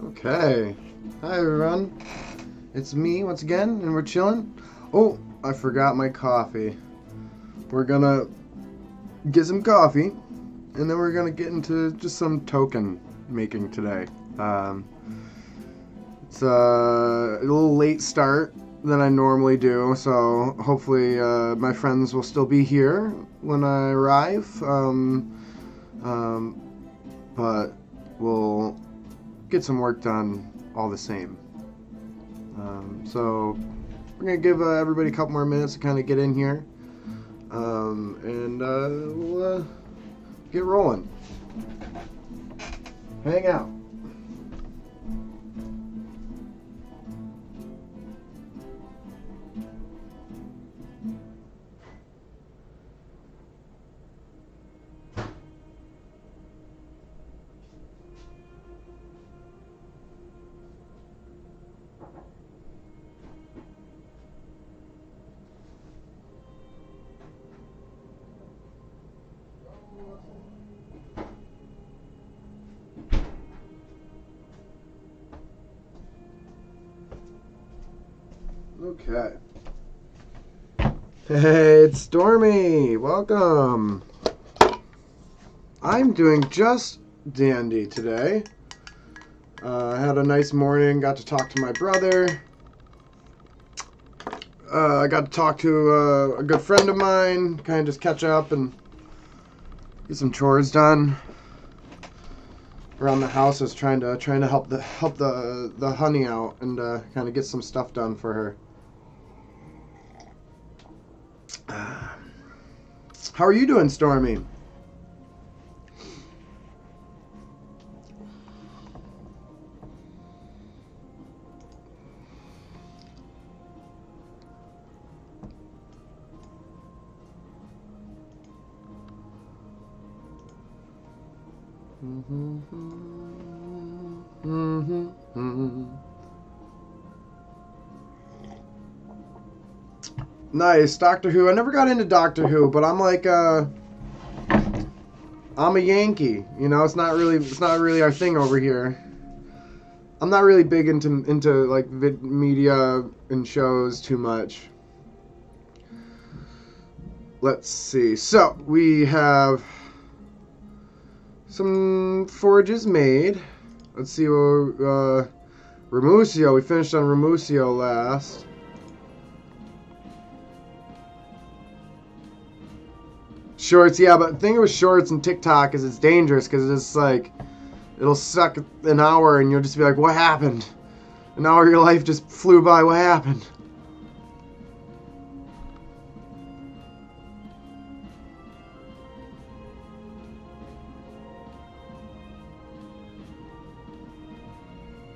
Okay. Hi everyone. It's me once again, and we're chilling. Oh, I forgot my coffee. We're gonna get some coffee, and then we're gonna get into just some token making today. It's a little late start than I normally do, so hopefully my friends will still be here when I arrive. But we'll get some work done all the same. So we're gonna give everybody a couple more minutes to kind of get in here, and we'll get rolling. Hang out. Okay. Hey, it's Stormy. Welcome. I'm doing just dandy today. I had a nice morning. Got to talk to my brother. I got to talk to a good friend of mine. Kind of just catch up and get some chores done around the house. I was trying to help the honey out and kind of get some stuff done for her. How are you doing, Stormy? Nice, Doctor Who. I never got into Doctor Who, but I'm like, I'm a Yankee. You know, it's not really our thing over here. I'm not really big into like media and shows too much. Let's see. So we have some forges made. Let's see. Ramusio. We finished on Ramusio last. Shorts, yeah, but the thing with shorts and TikTok is it's dangerous because it's like it'll suck an hour and you'll just be like, what happened? An hour of your life just flew by. What happened?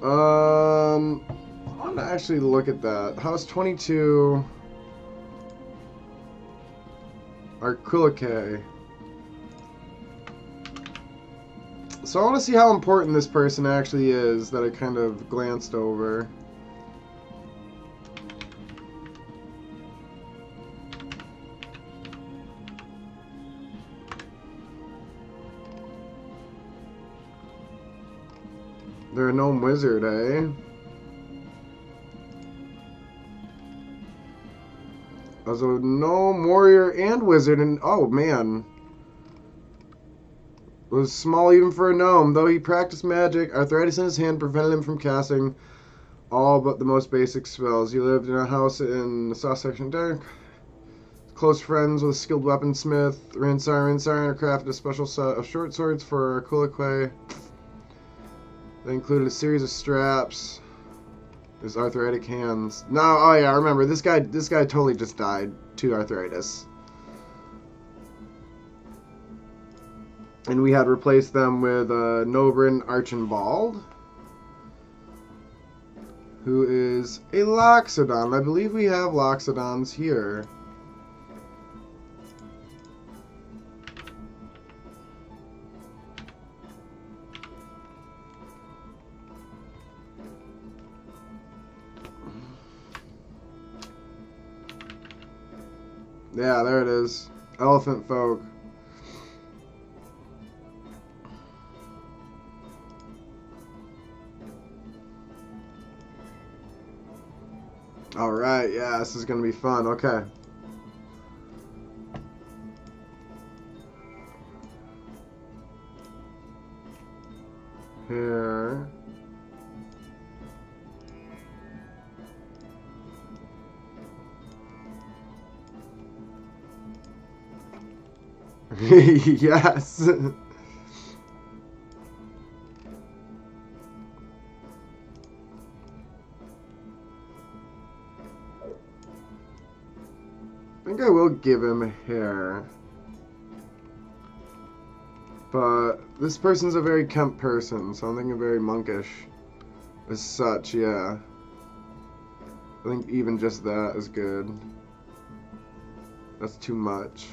I want to actually look at that. House 22. Arculike. So I want to see how important this person actually is that I kind of glanced over. They're a gnome wizard, eh? As a gnome warrior and wizard, and oh man, was small even for a gnome. Though he practiced magic, arthritis in his hand prevented him from casting all but the most basic spells. He lived in a house in the south section of Derek. Close friends with a skilled weaponsmith. Rinsar crafted a special set of short swords for Arculike. They included a series of straps. His arthritic hands. No, oh yeah, I remember. This guy totally just died to arthritis. And we had replaced them with Nobrin Archenbald, who is a Loxodon. I believe we have Loxodons here. Yeah, there it is. Elephant folk. Alright, yeah, this is gonna be fun. Okay. Here. Yes. I think I will give him hair. But this person's a very Kempt person, so I'm thinking very monkish as such, yeah. I think even just that is good. That's too much.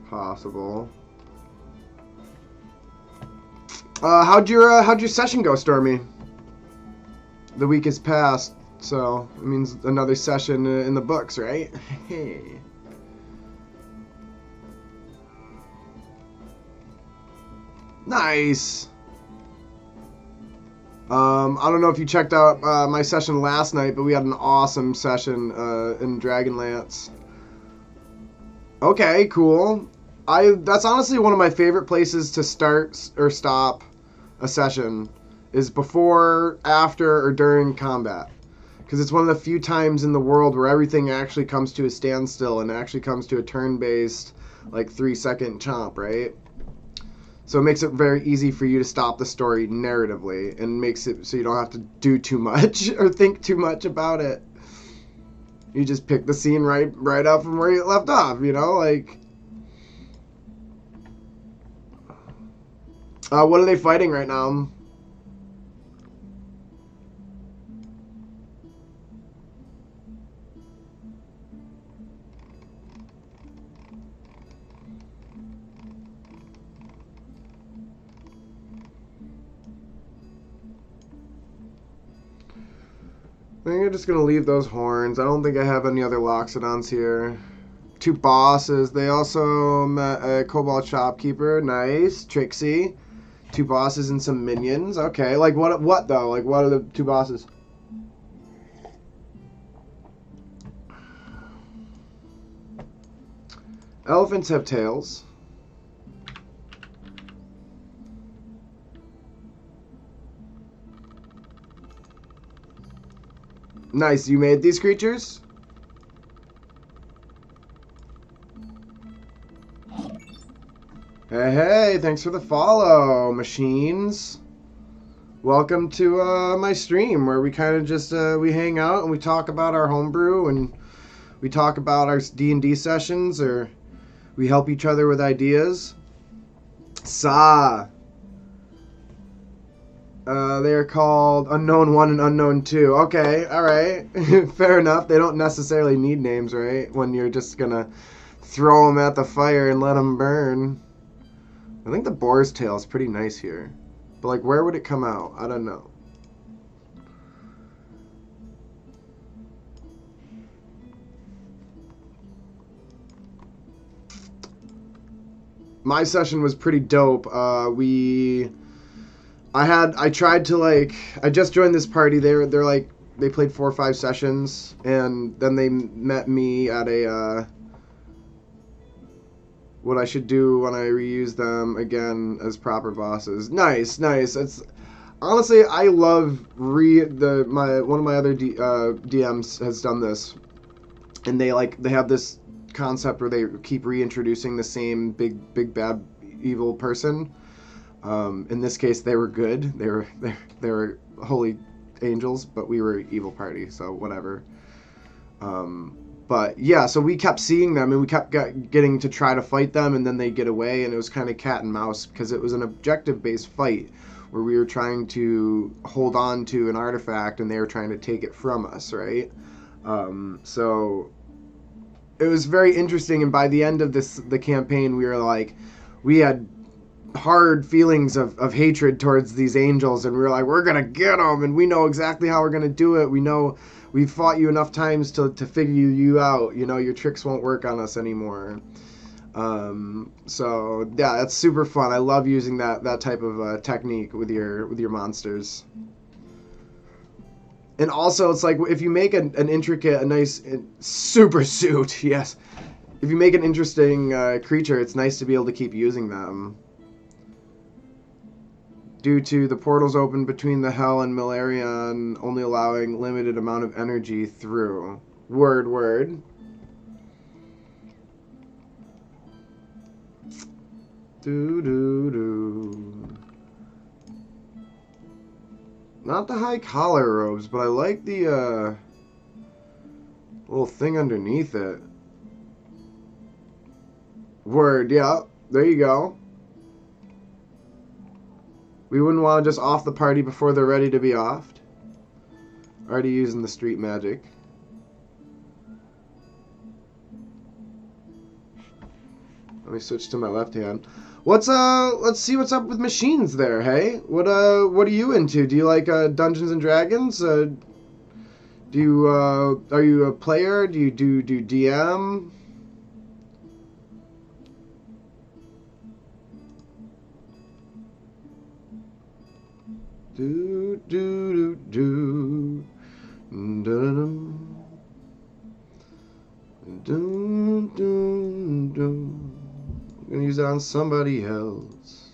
Possible. How'd your session go, Stormy? The week has passed, so it means another session in the books, right? Hey. Nice. I don't know if you checked out my session last night, but we had an awesome session in Dragonlance. Okay, cool. That's honestly one of my favorite places to start or stop a session, is before, after, or during combat. Because it's one of the few times in the world where everything actually comes to a standstill and actually comes to a turn-based, like, 3-second chomp, right? So it makes it very easy for you to stop the story narratively, and makes it so you don't have to do too much or think too much about it. You just pick the scene right up from where you left off, you know? Like, what are they fighting right now? I think I'm just going to leave those horns. I don't think I have any other Loxodons here. 2 bosses. They also met a Kobold Shopkeeper. Nice. Trixie. 2 bosses and some minions. Okay. Like, what though? Like, what are the 2 bosses? Elephants have tails. Nice, you made these creatures? Hey, thanks for the follow, machines. Welcome to my stream, where we kind of just we hang out and we talk about our homebrew, and we talk about our D&D sessions, or we help each other with ideas. They're called Unknown 1 and Unknown 2. Okay, alright. Fair enough. They don't necessarily need names, right? When you're just gonna throw them at the fire and let them burn. I think the boar's tail is pretty nice here. But, like, where would it come out? I don't know. My session was pretty dope. I tried to, like, I just joined this party. They're like, they played 4 or 5 sessions, and then they met me at a, what I should do when I reuse them again as proper bosses. Nice. It's, honestly, I love, one of my other DMs has done this, and they have this concept where they keep reintroducing the same big bad evil person. In this case, they were good. They were holy angels, but we were evil party, so whatever. But yeah, so we kept seeing them, and we kept getting to try to fight them, and then they get away, and it was kind of cat and mouse, because it was an objective-based fight where we were trying to hold on to an artifact, and they were trying to take it from us, right? So it was very interesting, and by the end of the campaign, we had hard feelings of hatred towards these angels, and we were like, we're gonna get them, and we know exactly how we're gonna do it. We know we've fought you enough times to figure you out. You know, your tricks won't work on us anymore. So yeah, that's super fun. I love using that type of technique with your monsters. And also, it's like if you make an intricate, a nice, super suit, yes. If you make an interesting creature, it's nice to be able to keep using them. Due to the portals open between the Hell and Milarion, only allowing limited amount of energy through. Word. Do. Not the high collar robes, but I like the little thing underneath it. Word, yeah. There you go. We wouldn't want to just off the party before they're ready to be offed. Already using the street magic. Let me switch to my left hand. Let's see what's up with machines there, hey? What are you into? Do you like Dungeons and Dragons? Are you a player? Do you do DM? Do. I'm gonna use it on somebody else.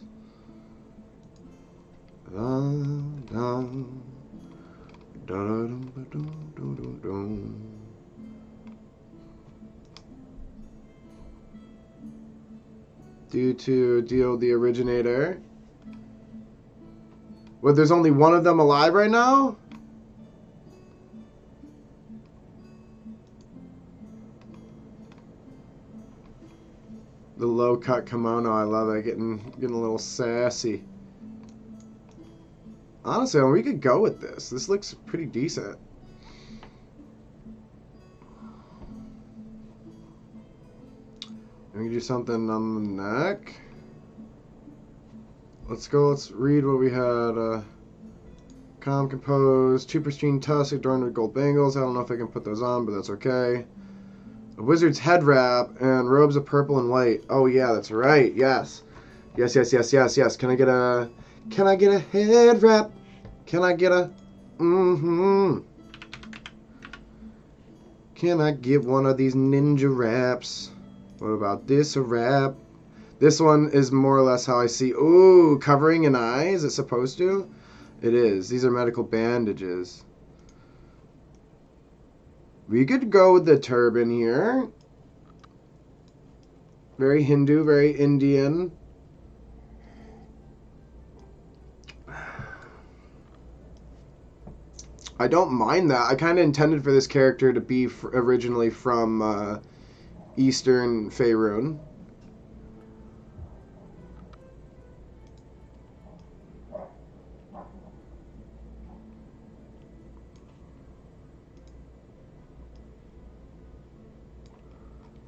Due to deal the originator. Well, there's only one of them alive right now? The low cut kimono, I love it. Getting a little sassy. Honestly, we could go with this. This looks pretty decent. We can do something on the neck. Let's go. Let's read what we had. Calm, composed, two pristine tusks adorned with gold bangles. I don't know if I can put those on, but that's okay. A wizard's head wrap and robes of purple and white. Oh yeah, that's right. Yes. Yes. Can I get a head wrap? Can I get a Can I get one of these ninja wraps? What about this wrap? This one is more or less how I see. Ooh, covering an eye. Is it supposed to? It is. These are medical bandages. We could go with the turban here. Very Hindu, very Indian. I don't mind that. I kind of intended for this character to be originally from Eastern Faerun.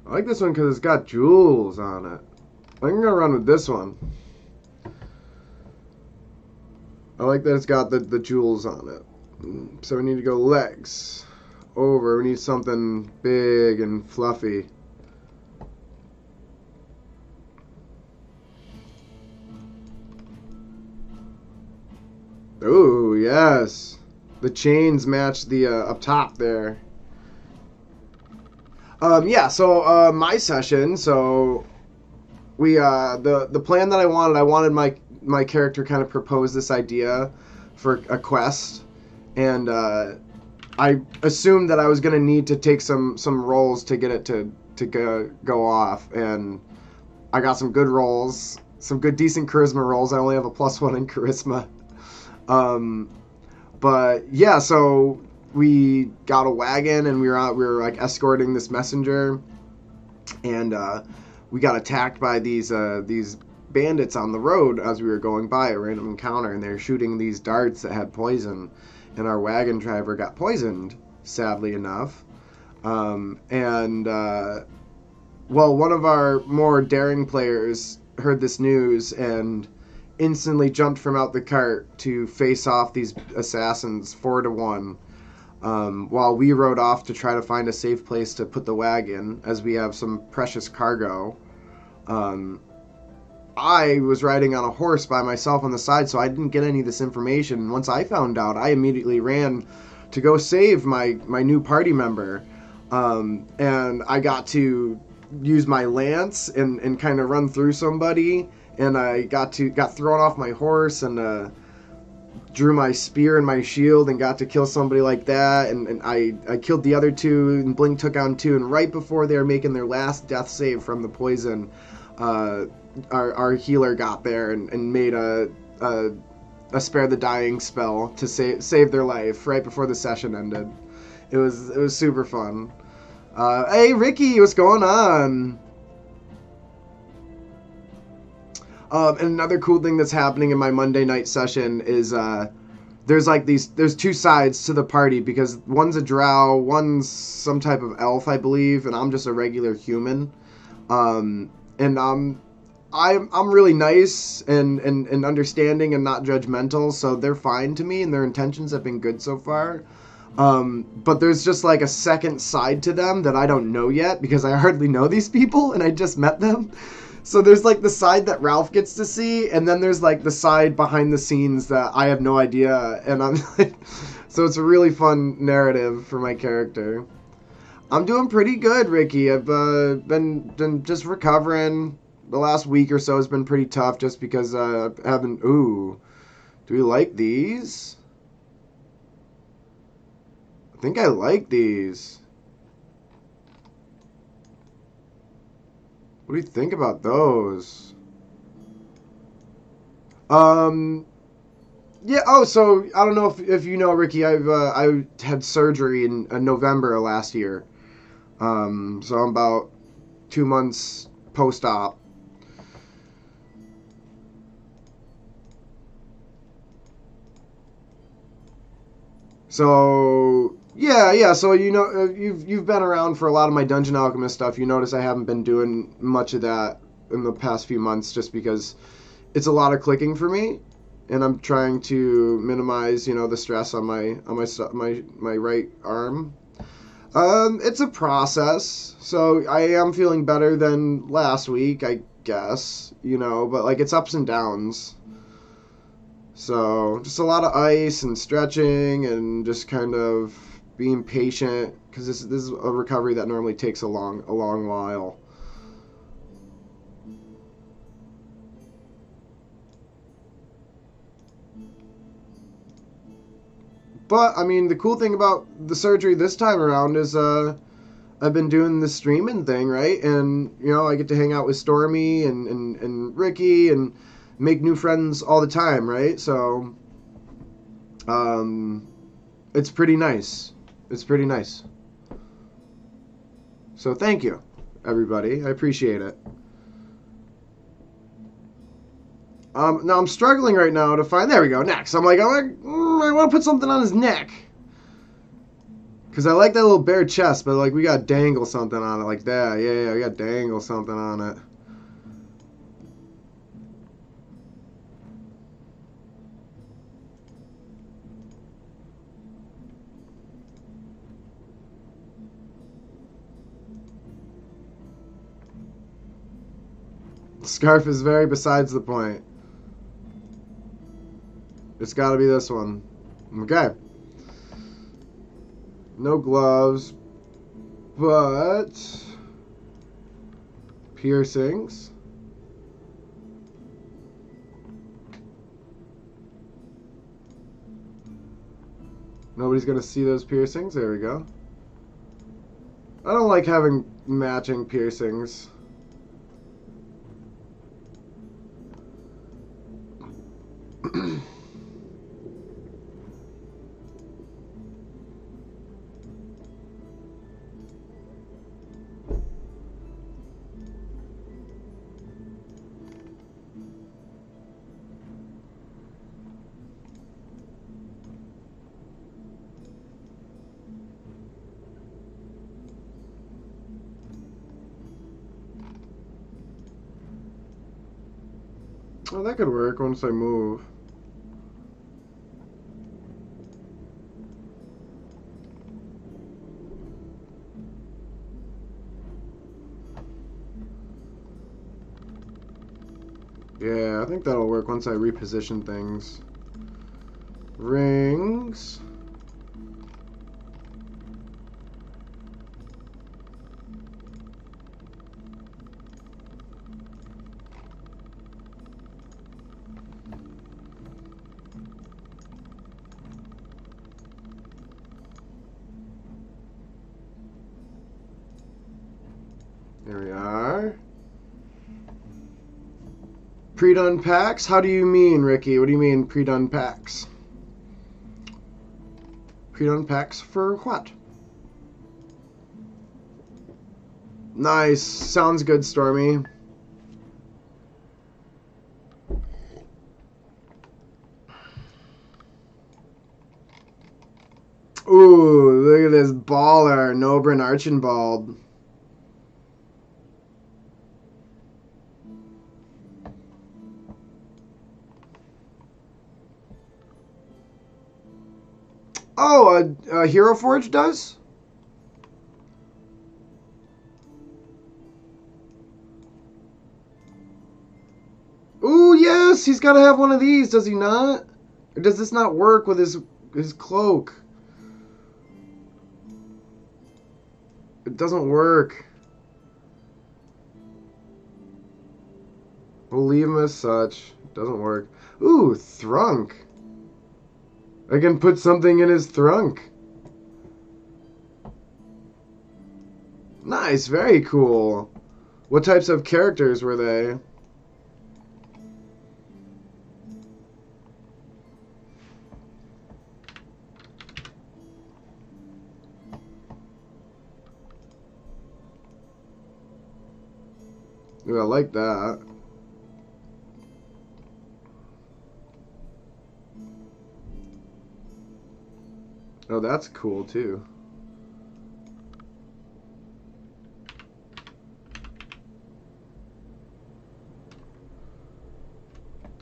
I like this one because it's got jewels on it. I'm going to run with this one. I like that it's got the jewels on it. So we need to go legs. Over. We need something big and fluffy. Ooh, yes. The chains match the up top there. Yeah, so my session, so we the plan that I wanted my character kind of propose this idea for a quest, and I assumed that I was gonna need to take some rolls to get it to go off, and I got some good rolls, some good decent charisma rolls. I only have a +1 in charisma, but yeah, so we got a wagon and we were like escorting this messenger, and we got attacked by these bandits on the road as we were going by, a random encounter, and they were shooting these darts that had poison, and our wagon driver got poisoned, sadly enough. Well, one of our more daring players heard this news and instantly jumped from out the cart to face off these assassins 4-1. While we rode off to try to find a safe place to put the wagon, as we have some precious cargo. I was riding on a horse by myself on the side, so I didn't get any of this information. Once I found out, I immediately ran to go save my new party member, and I got to use my lance and kind of run through somebody, and I got thrown off my horse and drew my spear and my shield and got to kill somebody like that, and I killed the other two, and Blink took on two, and right before they were making their last death save from the poison, our healer got there and made a spare the dying spell to save their life right before the session ended. It was super fun. Hey Ricky, what's going on? And another cool thing that's happening in my Monday night session is there's two sides to the party, because one's a drow, one's some type of elf, I believe, and I'm just a regular human. I'm really nice and understanding and not judgmental, so they're fine to me, and their intentions have been good so far. But there's just like a second side to them that I don't know yet, because I hardly know these people and I just met them. So there's like the side that Ralph gets to see, and then there's like the side behind the scenes that I have no idea, and I'm like, so it's a really fun narrative for my character. I'm doing pretty good, Ricky. I've been just recovering. The last week or so has been pretty tough just because I haven't... Ooh. Do we like these? I think I like these. What do you think about those? Yeah, oh, so I don't know if you know, Ricky, I had surgery in November of last year. So I'm about 2 months post-op. So yeah. So you've been around for a lot of my Dungeon Alchemist stuff. You notice I haven't been doing much of that in the past few months, just because it's a lot of clicking for me, and I'm trying to minimize the stress on my right arm. It's a process. So I am feeling better than last week, I guess. But like it's ups and downs. So just a lot of ice and stretching and just kind of being patient, because this is a recovery that normally takes a long while. But I mean, the cool thing about the surgery this time around is I've been doing the streaming thing, right? And I get to hang out with Stormy and Ricky and make new friends all the time, right? So it's pretty nice. It's pretty nice. So thank you, everybody. I appreciate it. Now I'm struggling right now to find... There we go, next. I'm like, I want to put something on his neck. Because I like that little bare chest, but like we got to dangle something on it like that. Yeah, we got to dangle something on it. Scarf is very besides the point. It's got to be this one. Okay. No gloves, but piercings. Nobody's going to see those piercings. There we go. I don't like having matching piercings. Well, that could work once I move. I think that'll work once I reposition things. Rings. There we are. Pre-done packs? How do you mean, Ricky? What do you mean pre-done packs? Pre-done packs for what? Nice. Sounds good, Stormy. Ooh, look at this baller, Nobrin Archinbald. Oh, Hero Forge does? Ooh, yes, he's got to have one of these, does he not? Or does this not work with his cloak? It doesn't work. Believe him as such. It doesn't work. Ooh, Thrunk. I can put something in his Thrunk. Nice, very cool. What types of characters were they? Ooh, I like that. Oh, that's cool too.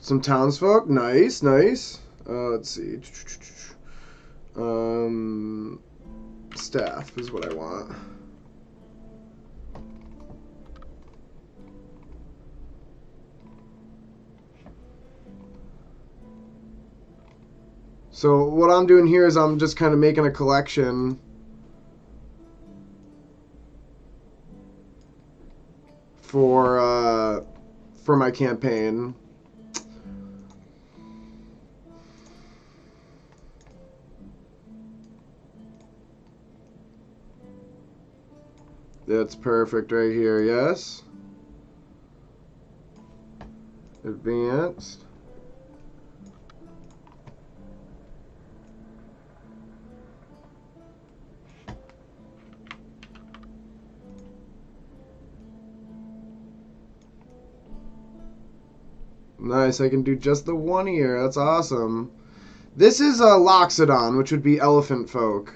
Some townsfolk, nice, nice. Let's see. Staff is what I want. So what I'm doing here is I'm just kind of making a collection for my campaign. That's perfect right here, yes. Advanced. Nice, I can do just the one ear. That's awesome. This is a Loxodon, which would be elephant folk.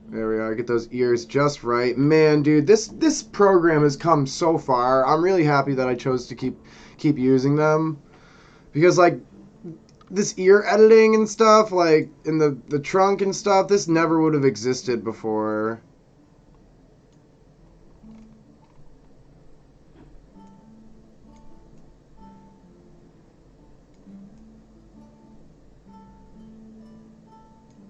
There we are. Get those ears just right. Man, dude, this program has come so far. I'm really happy that I chose to keep using them. Because, like, this ear editing and stuff, like, in the trunk and stuff, this never would have existed before.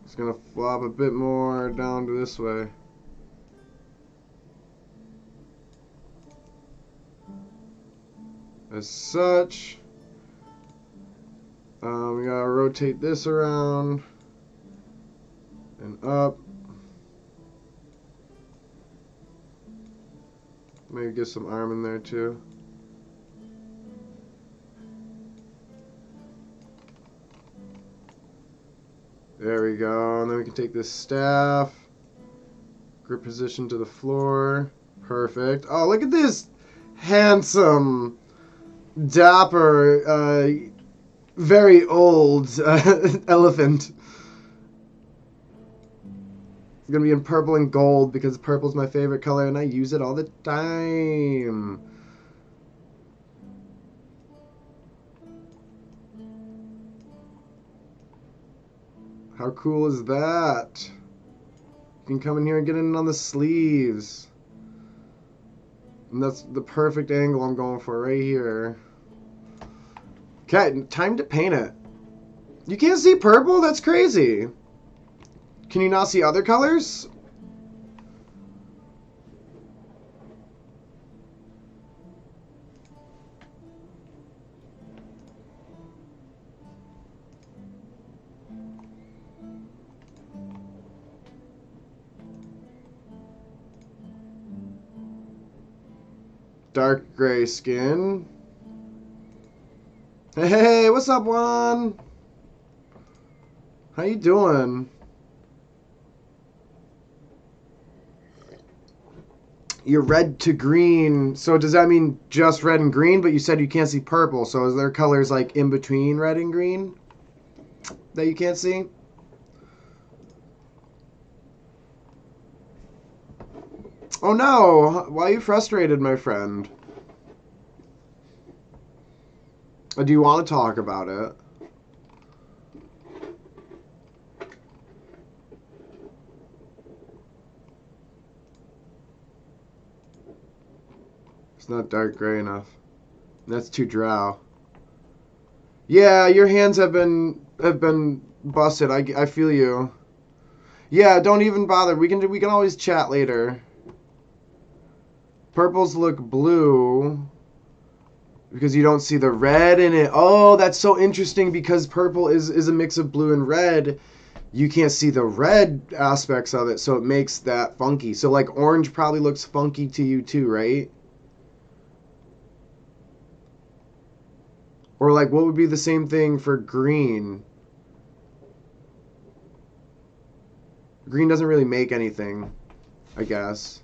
It's gonna flop a bit more down to this way. As such, we gotta rotate this around and up. Maybe get some arm in there too. There we go. And then we can take this staff, grip position to the floor. Perfect. Oh, look at this handsome, dapper, very old elephant. It's gonna be in purple and gold because purple's my favorite color and I use it all the time. How cool is that? You can come in here and get in on the sleeves. And that's the perfect angle I'm going for right here. Okay, time to paint it. You can't see purple? That's crazy. Can you not see other colors? Dark gray skin. Hey, what's up, Juan? How you doing? You're red to green. So does that mean just red and green? But you said you can't see purple. So is there colors like in between red and green that you can't see? Oh no! Why are you frustrated, my friend? Do you want to talk about it? It's not dark gray enough. That's too drow. Yeah, your hands have been busted. I feel you. Yeah, don't even bother. We can always chat later. Purples look blue because you don't see the red in it. Oh, that's so interesting because purple is a mix of blue and red. You can't see the red aspects of it, so it makes that funky. So like orange probably looks funky to you too, right? Or like what would be the same thing for green? Green doesn't really make anything, I guess.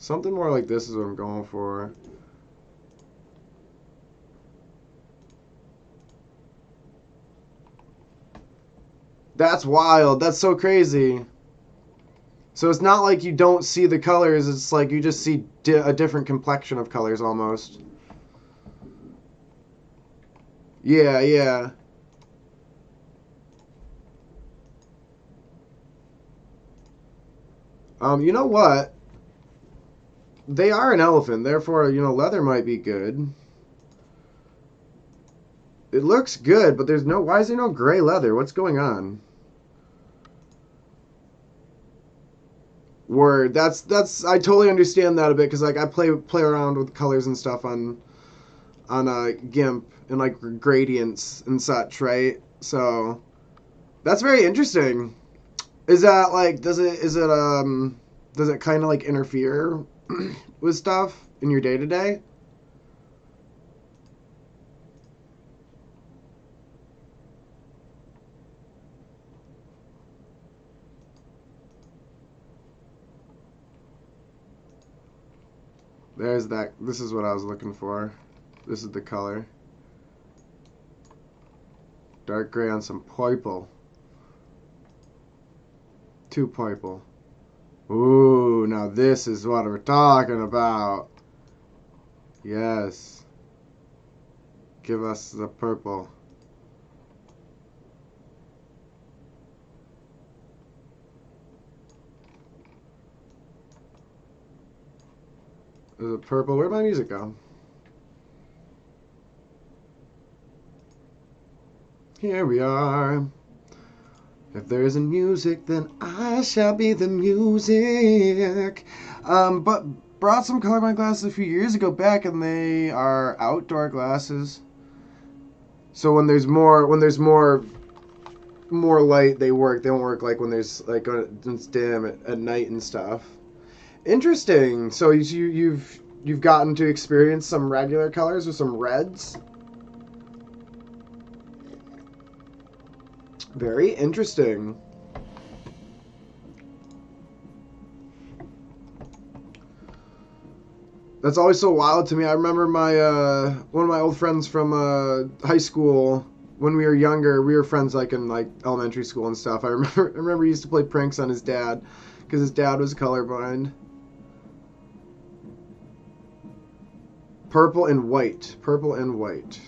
Something more like this is what I'm going for. That's wild. That's so crazy. So it's not like you don't see the colors. It's like you just see a different complexion of colors almost. Yeah, yeah. You know what? They are an elephant, therefore, you know, leather might be good. It looks good, but there's no... Why is there no gray leather? What's going on? Word. That's... I totally understand that a bit, because, like, I play around with colors and stuff on GIMP, and, like, gradients and such, right? So, that's very interesting. Is that, like, does it kind of, like, interfere with stuff in your day-to-day? There's that. This is what I was looking for. This is the color. Dark gray on some purple. Too purple. Ooh, now this is what we're talking about. Yes. Give us the purple. Is it purple? Where'd my music go? Here we are. If there isn't music, then I shall be the music. But brought some colorblind glasses a few years ago back, and they are outdoor glasses. So when there's more light, they work. They don't work like when there's like when it's dim at night and stuff. Interesting. So you've gotten to experience some regular colors with some reds. Very interesting. That's always so wild to me. I remember my one of my old friends from high school. When we were younger, we were friends like in like elementary school and stuff. I remember he used to play pranks on his dad because his dad was colorblind. Purple and white. Purple and white.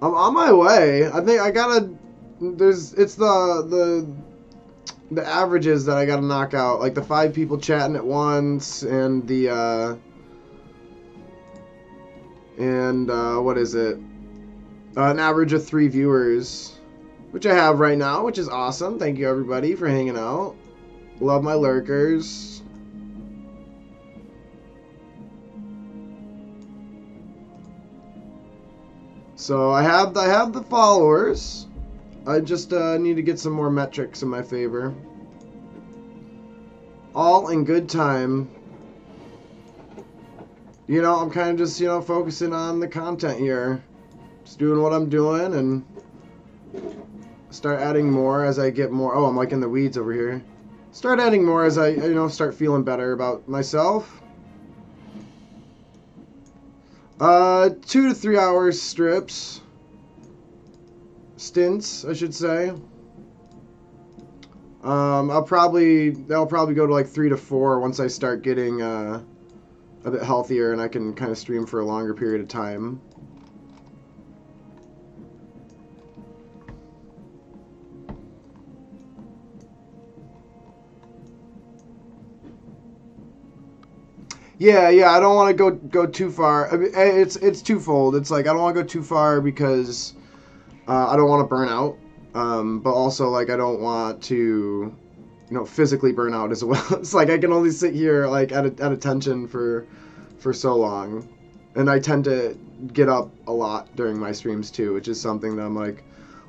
I'm on my way. I think I gotta. It's the averages that I gotta knock out, like the 5 people chatting at once, and the what is it? An average of 3 viewers, which I have right now, which is awesome. Thank you everybody for hanging out. Love my lurkers. So I have the followers. I just need to get some more metrics in my favor. All in good time. You know, I'm kind of just, focusing on the content here. Just doing what I'm doing and start adding more as I get more. Oh, I'm like in the weeds over here. Start adding more as I, start feeling better about myself. 2 to 3 hours strips. Stints, I should say. That'll probably go to like 3 to 4 once I start getting a bit healthier and I can kind of stream for a longer period of time. Yeah, I don't want to go too far. I mean, it's twofold. It's like I don't want to go too far because I don't want to burn out, but also like I don't want to, physically burn out as well. It's like I can only sit here like at attention for so long, and I tend to get up a lot during my streams too, which is something that I'm like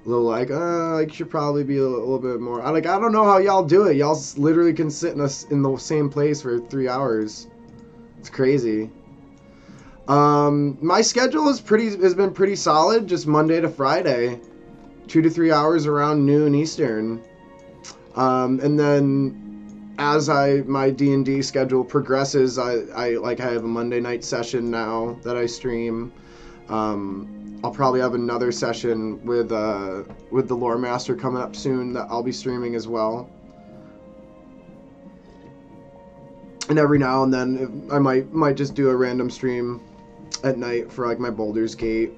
a little like I should probably be a little bit more. I don't know how y'all do it. Y'all literally can sit in the same place for 3 hours. It's crazy. My schedule has been pretty solid, just Monday to Friday, 2 to 3 hours around noon Eastern. And then as my D&D schedule progresses, I have a Monday night session now that I stream. I'll probably have another session with the Lore Master coming up soon that I'll be streaming as well. And every now and then I might just do a random stream at night for like my Baldur's Gate.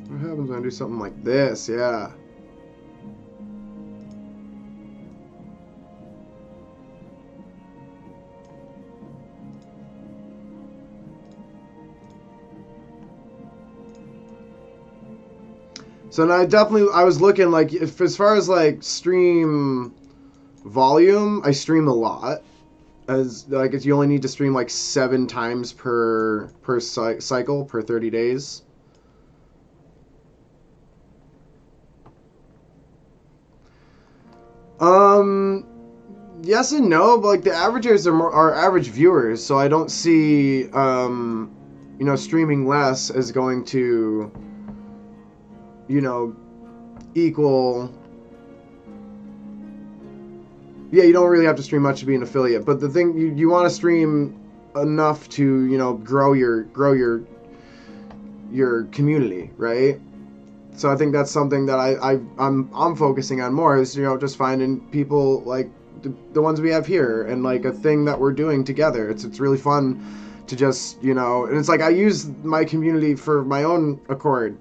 What happens when I do something like this? Yeah. So now I was looking like as far as like stream volume, I stream a lot. As like you only need to stream like 7 times per cycle per 30 days. Yes and no, but like the averagers are average viewers, so I don't see streaming less as going to equal. Yeah, you don't really have to stream much to be an affiliate, but the thing you want to stream enough to grow your community, right? So I think that's something that I'm focusing on more is just finding people like the ones we have here and like a thing that we're doing together. It's really fun to just and it's like I use my community for my own accord.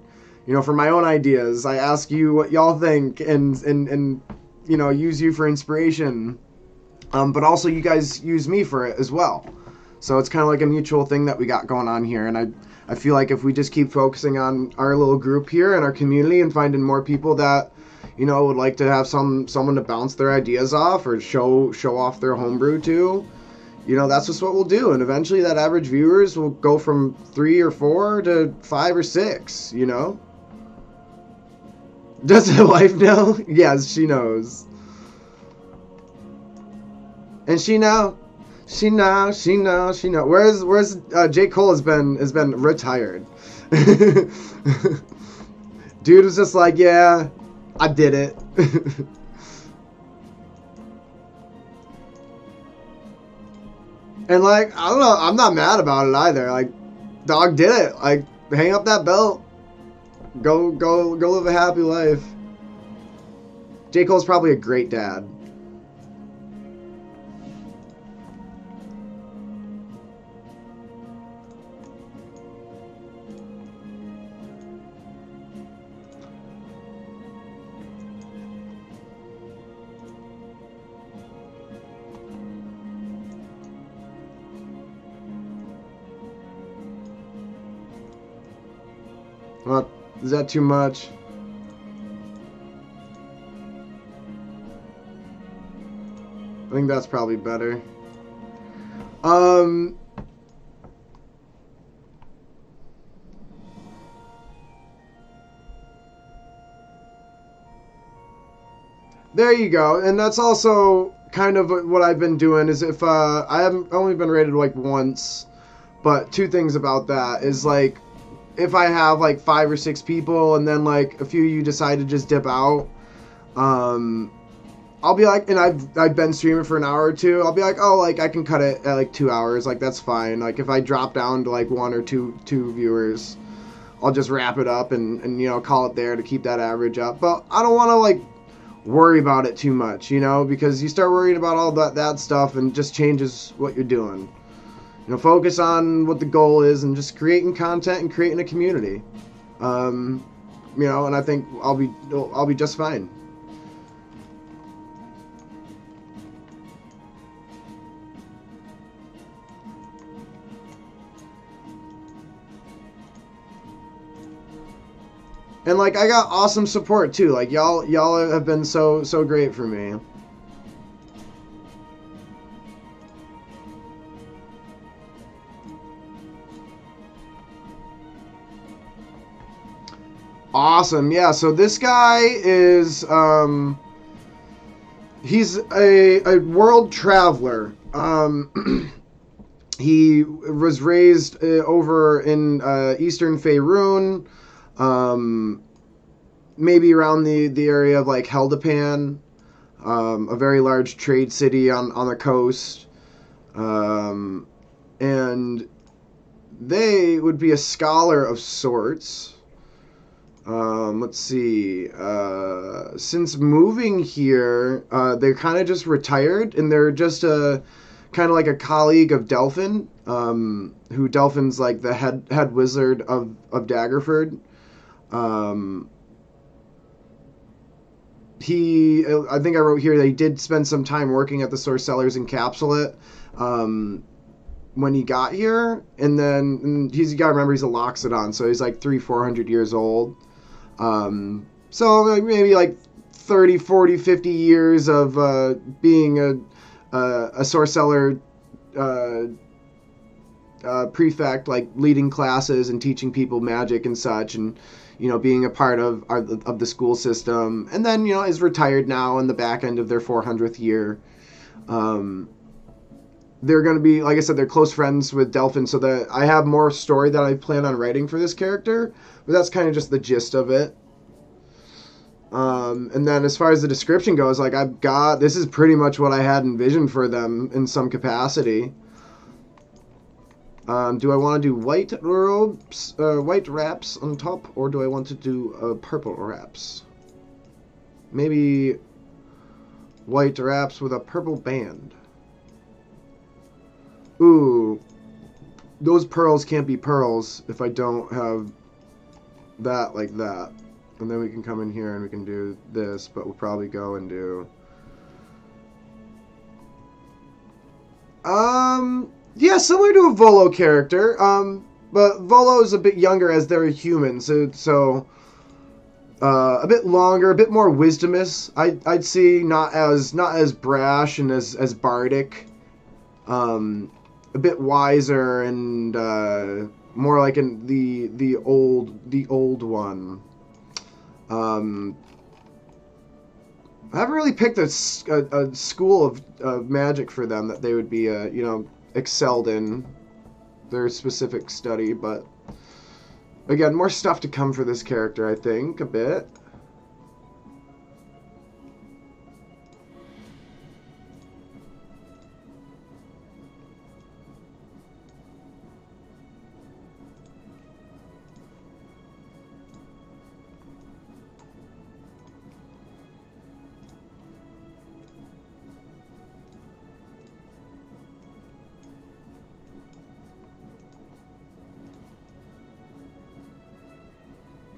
For my own ideas. I ask you what y'all think and use you for inspiration. But also you guys use me for it as well. So it's kind of like a mutual thing that we got going on here. And I feel like if we just keep focusing on our little group here and our community and finding more people that, would like to have someone to bounce their ideas off or show off their homebrew to, you know, that's just what we'll do. And eventually that average viewers will go from 3 or 4 to 5 or 6, you know? Does the wife know? Yes, she knows. And she knows. Whereas J. Cole has been retired. Dude was just like, yeah, I did it. And like, I don't know, I'm not mad about it either. Like, dog did it. Like, hang up that belt. Go live a happy life. J. Cole's probably a great dad. Well, is that too much? I think that's probably better. There you go. And that's also kind of what I've been doing is if I haven't only been rated like once, but two things about that is like if I have like 5 or 6 people and then like a few of you decide to just dip out, I'll be like, and I've been streaming for an hour or two, I'll be like, oh, like I can cut it at like 2 hours, like that's fine. Like if I drop down to like 1 or 2 viewers, I'll just wrap it up and you know, call it there to keep that average up. But I don't want to like worry about it too much, you know, because you start worrying about all that stuff and just changes what you're doing. You know, focus on what the goal is and just creating content and creating a community. You know, and I think I'll be just fine. And like I got awesome support too. Like y'all have been so great for me. Awesome. Yeah, so this guy is he's a world traveler. He was raised over in Eastern Faerun, maybe around the area of like Heldapan, a very large trade city on the coast. And they would be a scholar of sorts. Let's see. Since moving here, they're kind of just retired, and they're just a kind of like a colleague of Delphin, who Delphin's like the head wizard of Daggerford. I think I wrote here that he did spend some time working at the Sorceller's Encapsulate when he got here, and then you gotta remember he's a Loxodon, so he's like 300-400 years old. So like maybe like 30, 40, 50 years of being a Sorceller prefect, like leading classes and teaching people magic and such, and you know, being a part of the school system, and then, you know, is retired now in the back end of their 400th year. They're going to be, like I said, they're close friends with Delphin, so that I have more story that I plan on writing for this character, but that's kind of just the gist of it. And then as far as the description goes, like this is pretty much what I had envisioned for them in some capacity. Do I want to do white robes, white wraps on top, or do I want to do purple wraps? Maybe white wraps with a purple band. Ooh, those pearls can't be pearls if I don't have that like that. And then we can come in here and we can do this, but we'll probably go and do... Yeah, similar to a Volo character, but Volo is a bit younger as they're a human, so a bit longer, a bit more wisdomous. I'd see not as brash and as bardic a bit wiser and more like in the old one. I haven't really picked a school of magic for them that they would be you know, excelled in their specific study, but again, more stuff to come for this character, I think, a bit.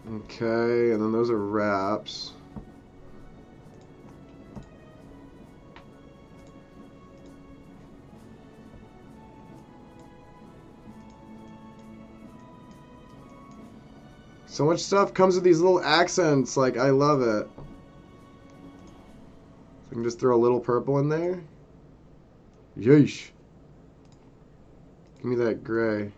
Okay, and then those are wraps. So much stuff comes with these little accents. Like, I love it. So I can just throw a little purple in there. Yeesh. Give me that gray.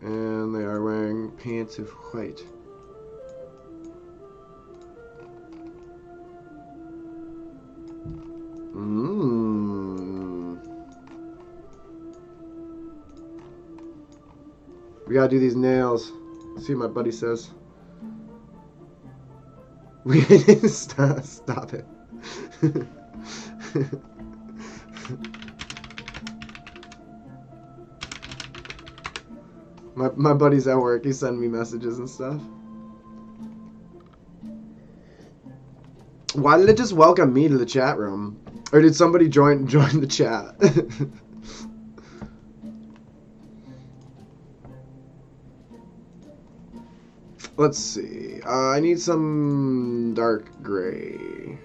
And they are wearing pants of white. We gotta do these nails. See what my buddy says. We stop it. My buddy's at work. He's sending me messages and stuff. Why did it just welcome me to the chat room? Or did somebody join the chat? Let's see. I need some dark gray.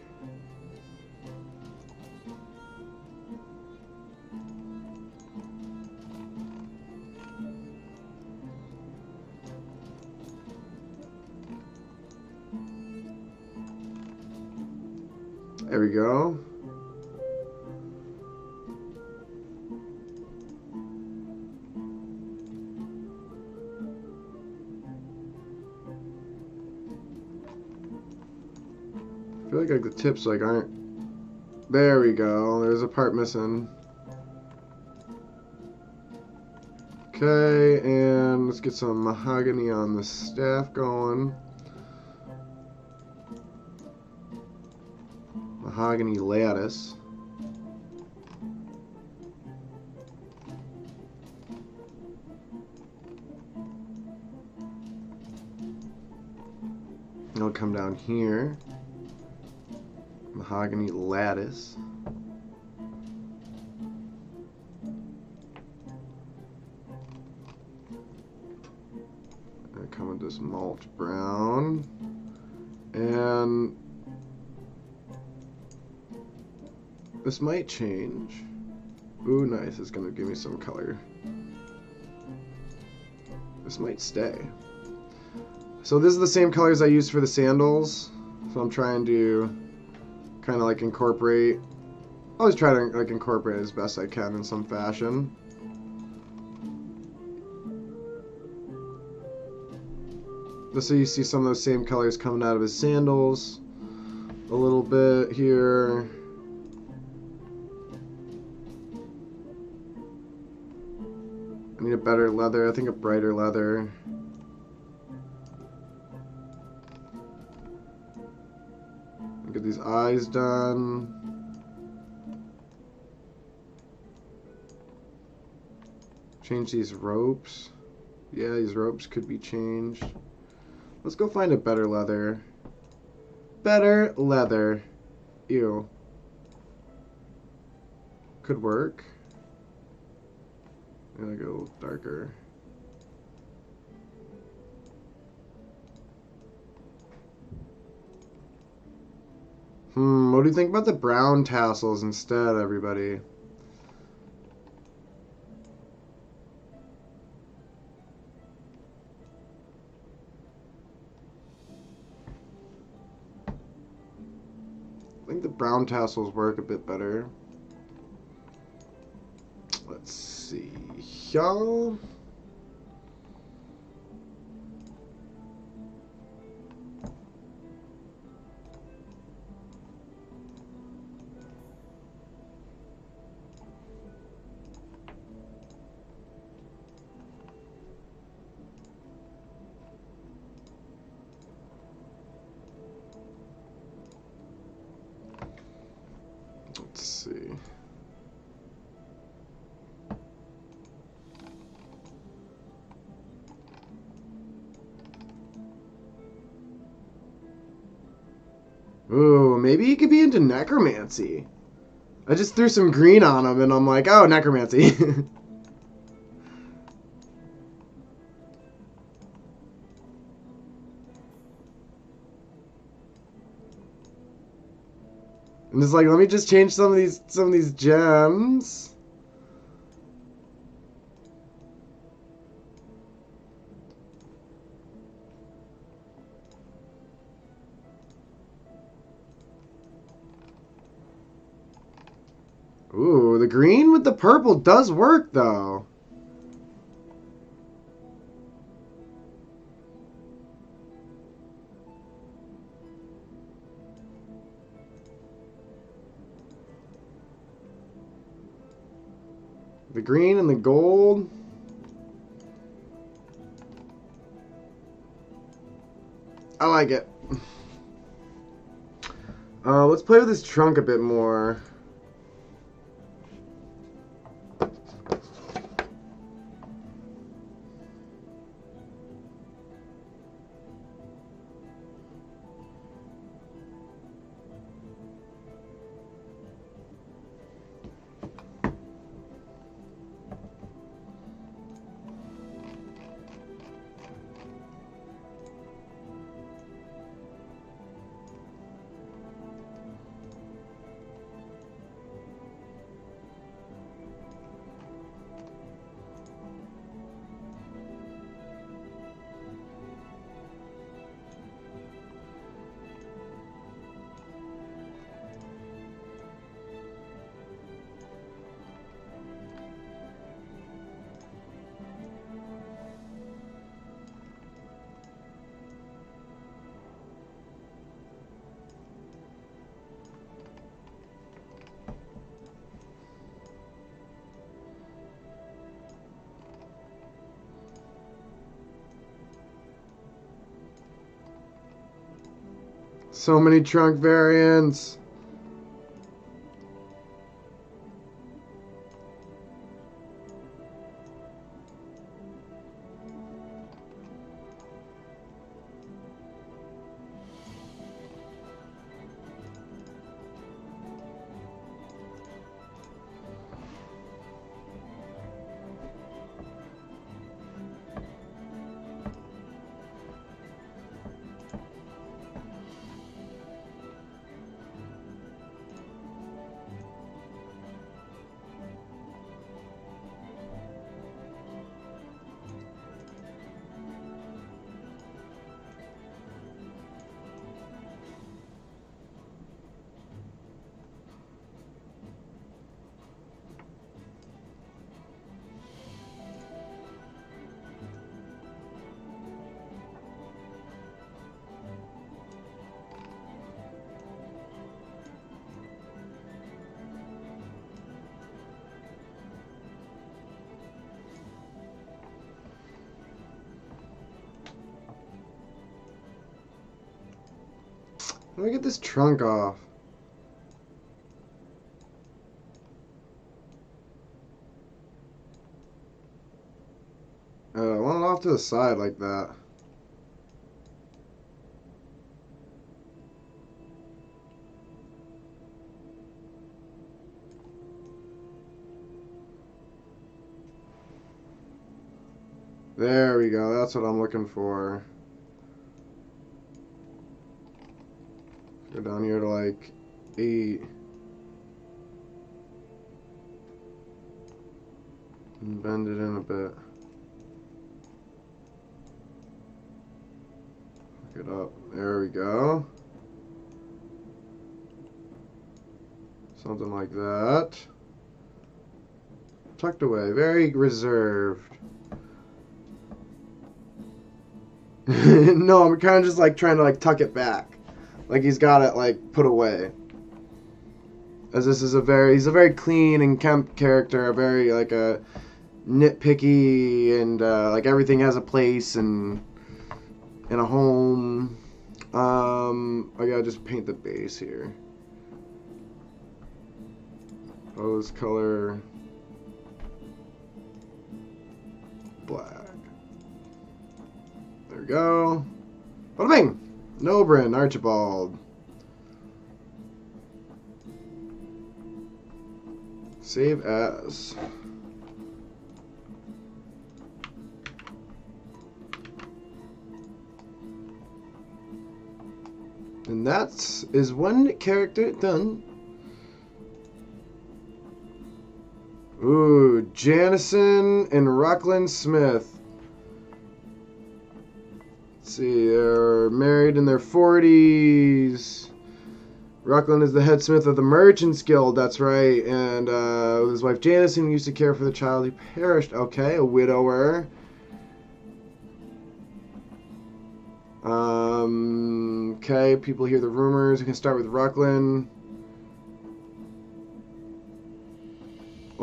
There we go. I feel like the tips like aren't. There we go. There's a part missing. Okay, and let's get some mahogany on the staff going. Mahogany lattice. It'll come down here. Mahogany lattice. I come with this malt brown. And this might change. Ooh, nice. It's going to give me some color. This might stay. So this is the same colors I used for the sandals. So I'm trying to kind of like incorporate. I always try to like incorporate as best I can in some fashion. Just so you see some of those same colors coming out of his sandals. A little bit here. I need a better leather. I think a brighter leather. Get these eyes done. Change these ropes. Yeah, these ropes could be changed. Let's go find a better leather. Better leather. Ew. Could work. I'm gonna go a little darker. What do you think about the brown tassels instead, everybody? I think the brown tassels work a bit better. Let's see. Y'all. Let's see. Ooh, maybe he could be into necromancy. I just threw some green on him and I'm like, oh, necromancy. And it's like, let me just change some of these gems. Ooh, the green with the purple does work though. The green and the gold. I like it. Let's play with this trunk a bit more. So many trunk variants. Let me get this trunk off. I want it off to the side like that. There we go. That's what I'm looking for. Go down here to like 8. And bend it in a bit. Look it up. There we go. Something like that. Tucked away. Very reserved. No, I'm kind of just like trying to like tuck it back. Like he's got it like put away. As this is he's a very clean and kempt character, a very like a nitpicky and like everything has a place and in a home. I gotta just paint the base here. Rose color black. There we go. Bada bing! Nobrin, Archibald. Save as. And that is one character done. Ooh, Janison and Ruckland Smith. Let's see, they're married in their 40s. Ruckland is the head smith of the Merchants Guild, that's right. And his wife Janison used to care for the child who perished. Okay, a widower. Okay, people hear the rumors. We can start with Ruckland.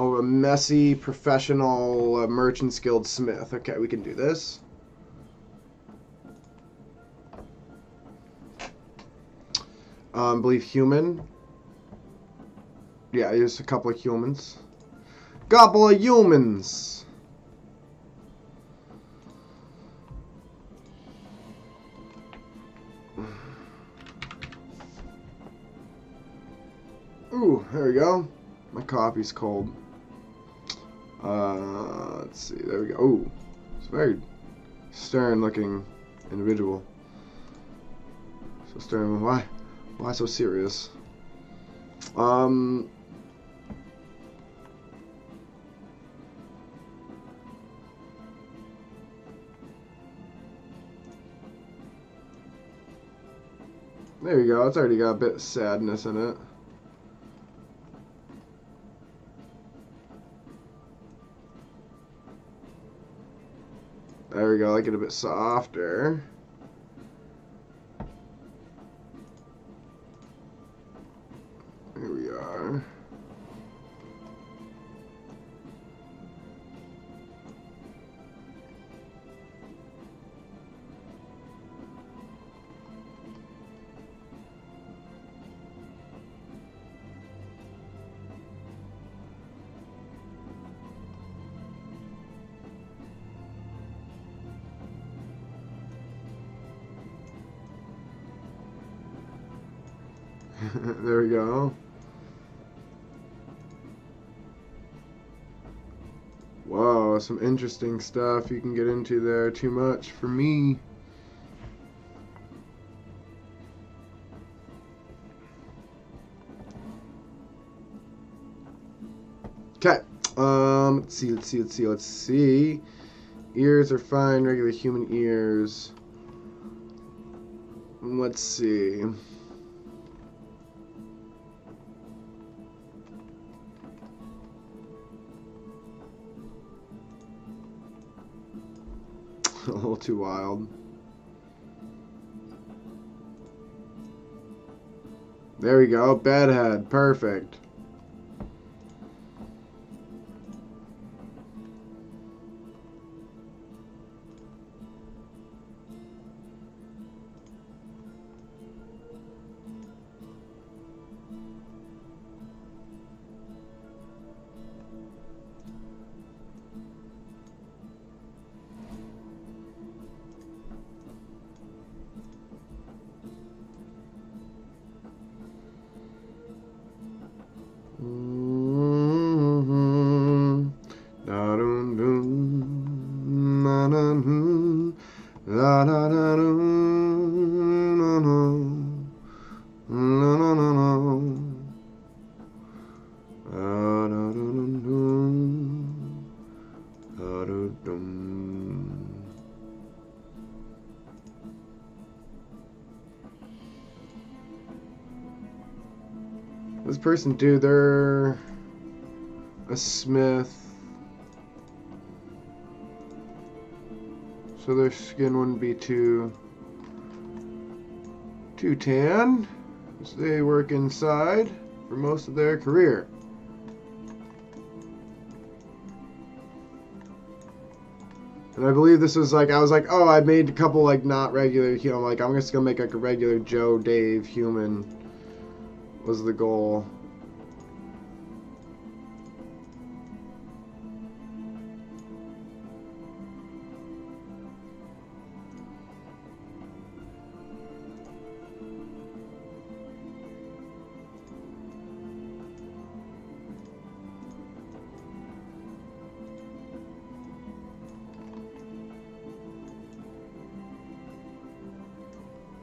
Oh, a messy, professional Merchants Guild smith. Okay, we can do this. Believe human. Yeah, just a couple of humans. Couple of humans. Ooh, there we go. My coffee's cold. Let's see. There we go. Ooh, it's a very stern-looking individual. So stern. Why? Why so serious? There you go. It's already got a bit of sadness in it. There we go. I get a bit softer. Here we are. There we go. Wow, some interesting stuff you can get into there. Too much for me. Okay. Let's see. Ears are fine, regular human ears. Let's see. A little too wild. There we go. Bedhead. Perfect. This person, dude, they're a smith. so their skin wouldn't be too tan, as they work inside for most of their career. And I believe this was like, I was like, oh, I made a couple like not regular, you know, like I'm just gonna make like a regular Joe Dave human was the goal.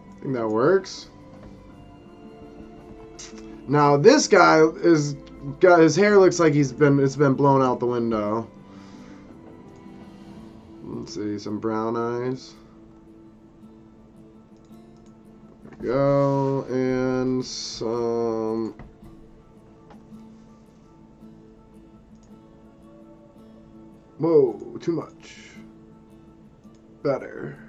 I think that works. Now this guy is got his hair looks like it's been blown out the window. Let's see, some brown eyes. There we go, and some. Whoa, too much. Better.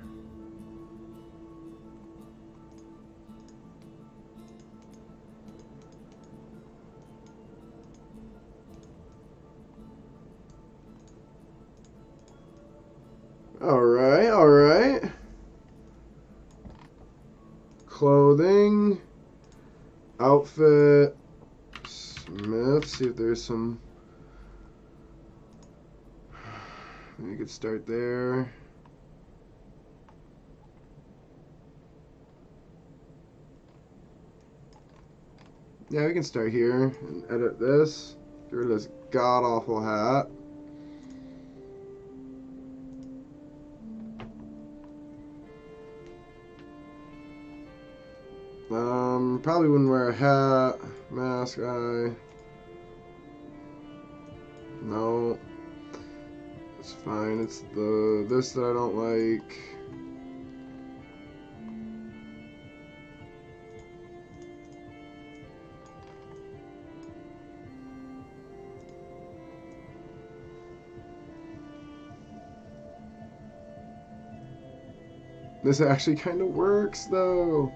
Alright, alright. Clothing. Outfit. Smith. See if there's some. You could start there. Yeah, we can start here and edit this. Get rid of this god-awful hat. Probably wouldn't wear a hat, mask, eye. No. It's fine. It's this that I don't like. This actually kind of works though.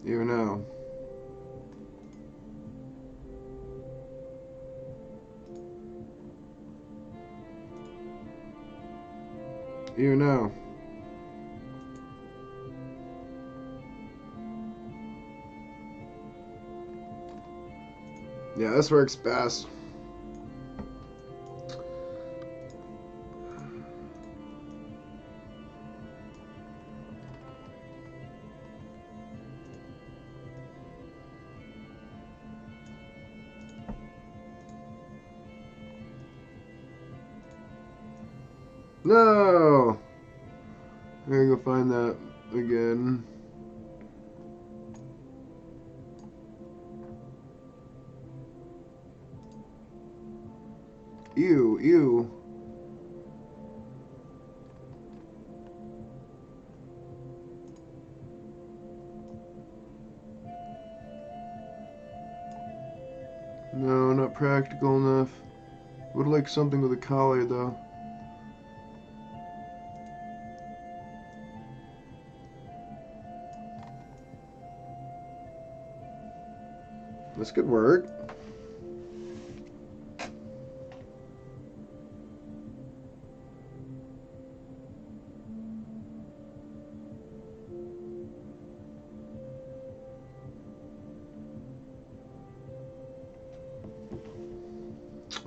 You know. You know. Yeah, this works best. No! I gotta go find that again. Ew, ew. No, not practical enough. Would like something with a collar though. This could work.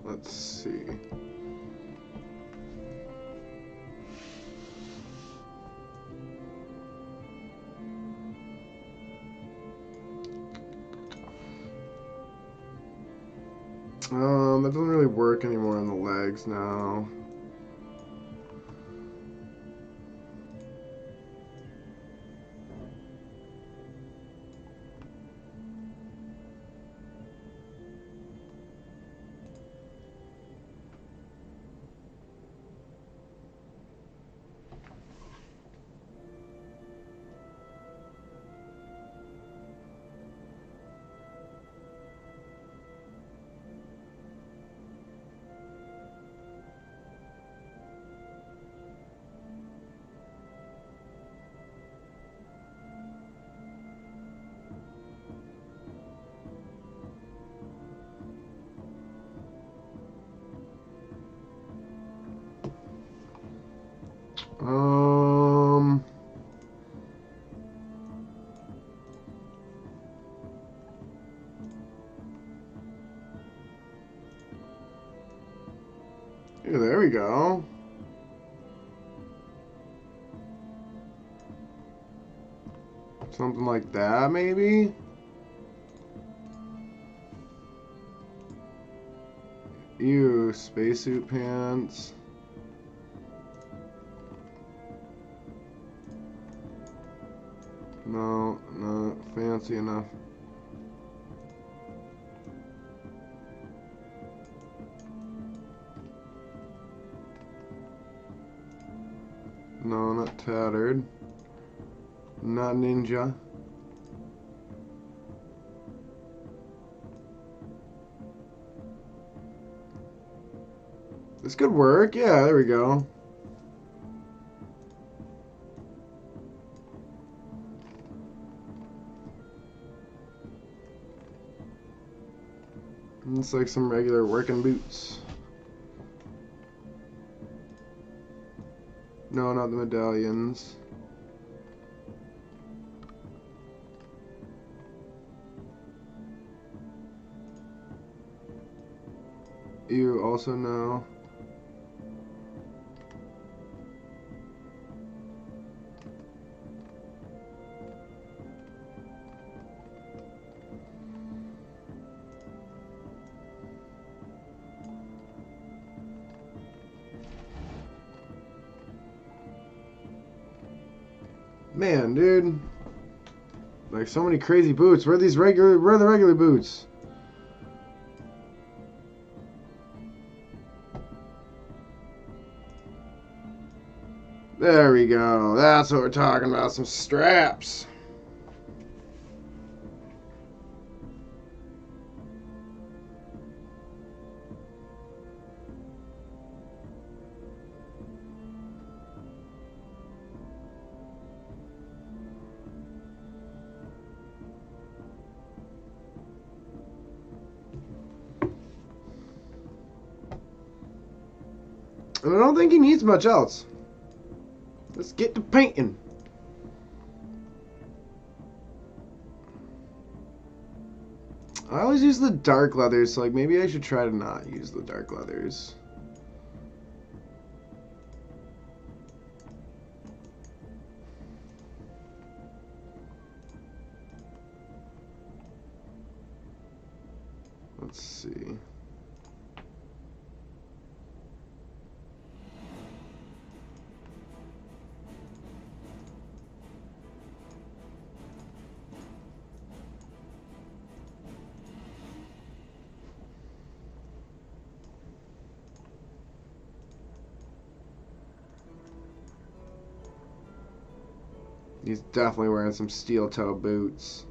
Let's see. That doesn't really work anymore on the legs now. Yeah, there we go. Something like that, maybe? Ew, spacesuit pants. No, not fancy enough. No, not tattered. Not ninja. This could work. Yeah, there we go. It's like some regular working boots. No, not the medallions. You also know. Man, dude. Like so many crazy boots. Where are the regular boots? There we go. That's what we're talking about. Some straps. And I don't think he needs much else. Let's get to painting. I always use the dark leathers, so like maybe I should try to not use the dark leathers. Let's see. He's definitely wearing some steel toe boots.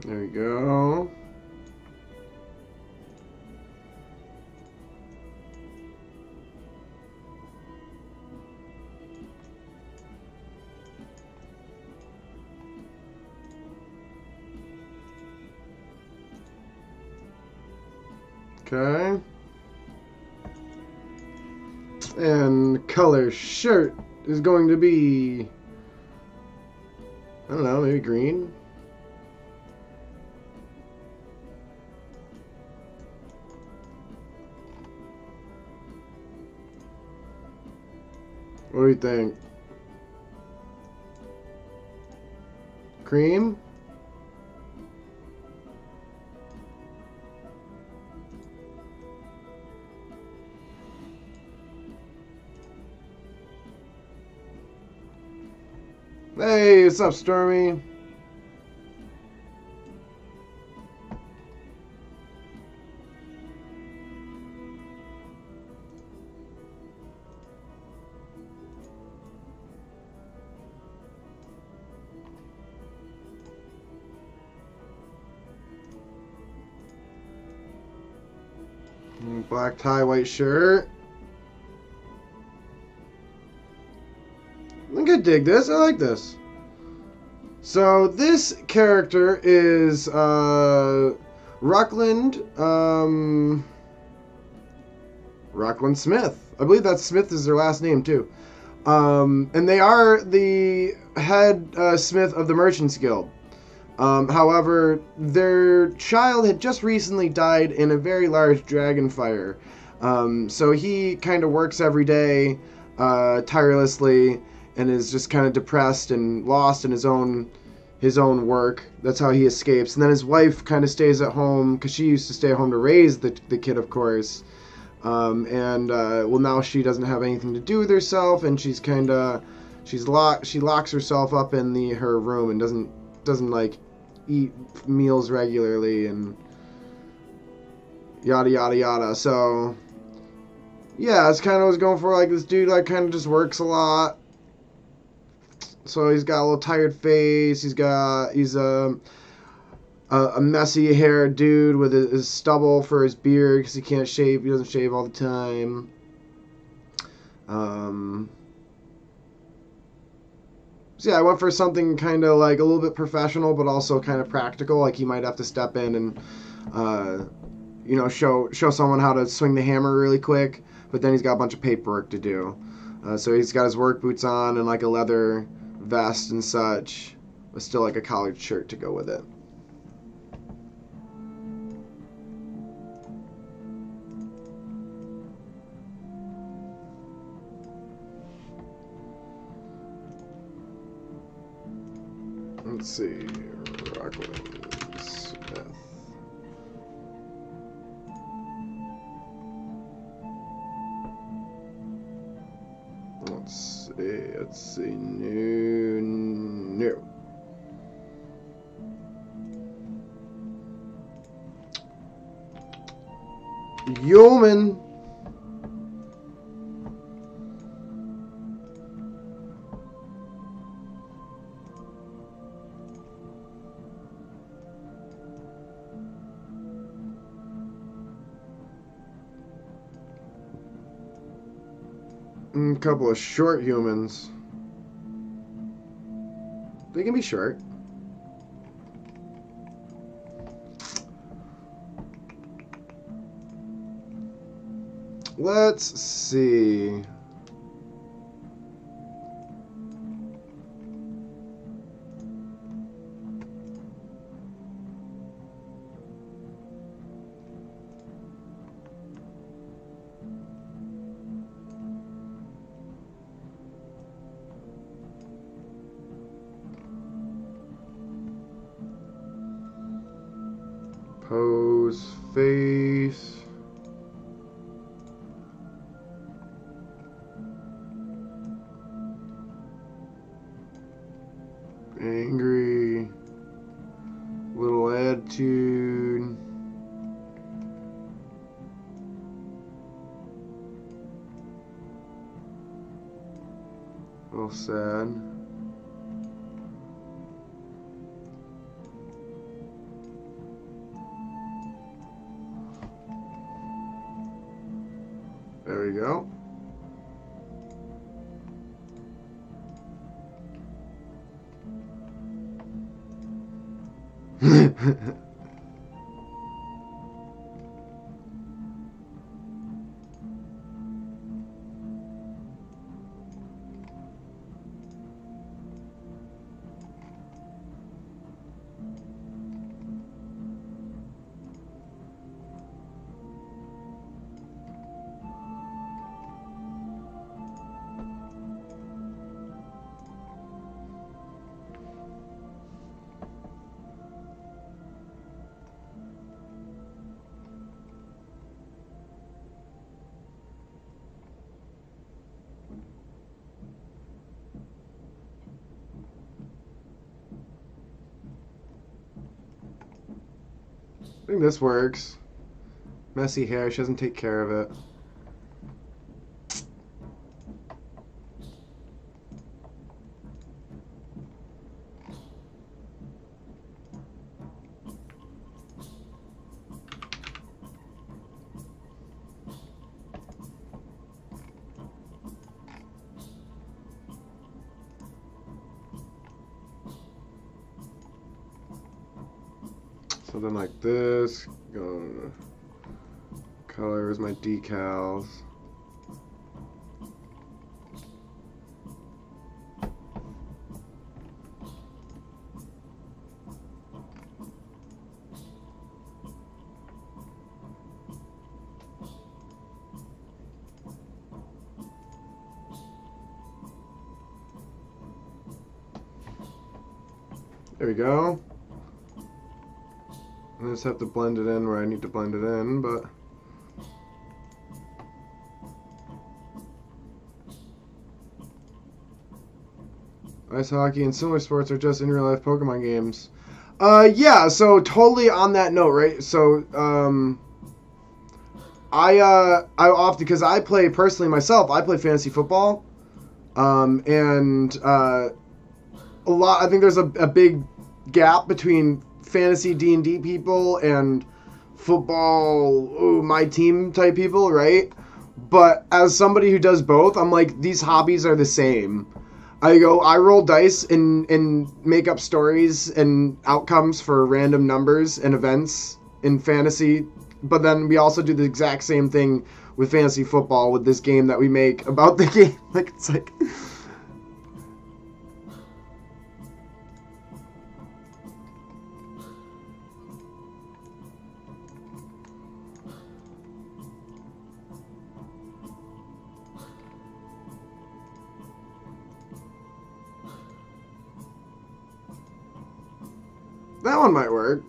There we go. Okay. And color shirt is going to be, I don't know, maybe green? What do you think? Cream? Hey, what's up, Stormy? Black tie, white shirt. I think I dig this. I like this. So this character is Ruckland Smith. I believe that Smith is their last name too. And they are the head smith of the Merchants Guild. However, their child had just recently died in a very large dragon fire. So he kind of works every day tirelessly and is just kind of depressed and lost in his own work. That's how he escapes. And then his wife kind of stays at home because she used to stay at home to raise the kid, of course. Well, now she doesn't have anything to do with herself, and she locks herself up in her room and doesn't like eat meals regularly and yada yada yada. So yeah, it's kind of what I was going for. Like, this dude like kind of just works a lot. So he's got a little tired face. He's a messy haired dude with his stubble for his beard because he can't shave. He doesn't shave all the time. So yeah, I went for something kind of like a little bit professional, but also kind of practical. Like, he might have to step in and, show someone how to swing the hammer really quick. But then he's got a bunch of paperwork to do. So he's got his work boots on and like a leather vest and such, but still like a collared shirt to go with it. Let's see, Rockland Smith. Let's see, no. Yeoman. A couple of short humans. They can be short. Let's see. Pose, face. Angry. Little attitude. A little sad. There we go. I think this works. Messy hair, she doesn't take care of it. Something like this. Go colors, my decals. There we go. I just have to blend it in where I need to blend it in, but ice hockey and similar sports are just in real life Pokemon games. Yeah, so totally on that note, right? So, I often, because I play personally myself, I play fantasy football, and a lot. I think there's a big gap between fantasy D&D people and football, my team type people, right? But as somebody who does both, I'm like, these hobbies are the same. I roll dice and make up stories and outcomes for random numbers and events in fantasy, but then we also do the exact same thing with fantasy football with this game that we make about the game. Like, it's like... That one might work.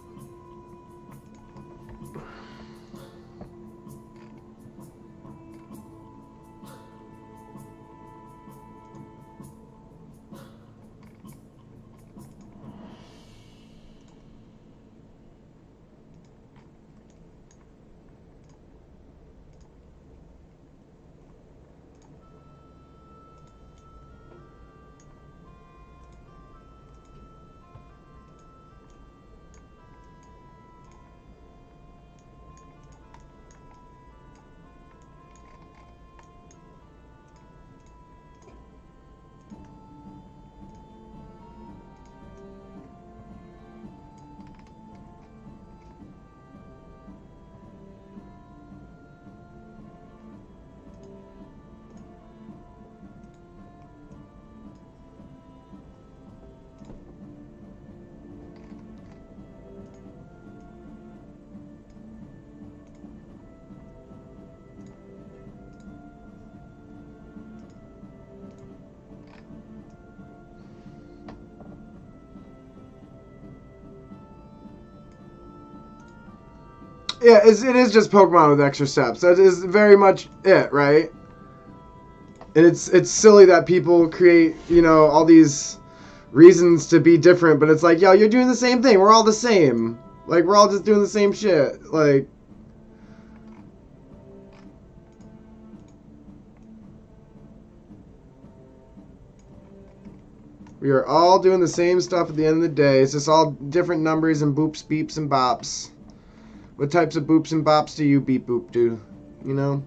Yeah, it is just Pokemon with extra steps. That is very much it, right? And it's silly that people create, all these reasons to be different, but it's like, yo, you're doing the same thing. We're all the same. Like, we're all just doing the same shit. Like... We are all doing the same stuff at the end of the day. It's just all different numbers and boops, beeps, and bops. What types of boops and bops do you beep boop do? You know?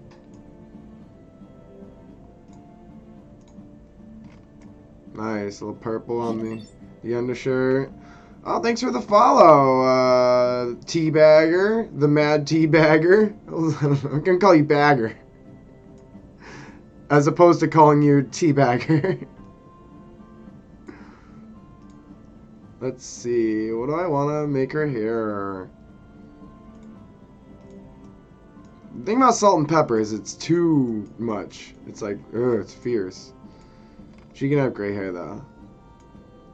Nice. A little purple on the undershirt. Oh, thanks for the follow, Teabagger. The Mad Teabagger. I'm going to call you Bagger. As opposed to calling you Teabagger. Let's see. What do I want to make her hair? The thing about salt and pepper is it's too much. It's like, ugh, it's fierce. She can have gray hair, though.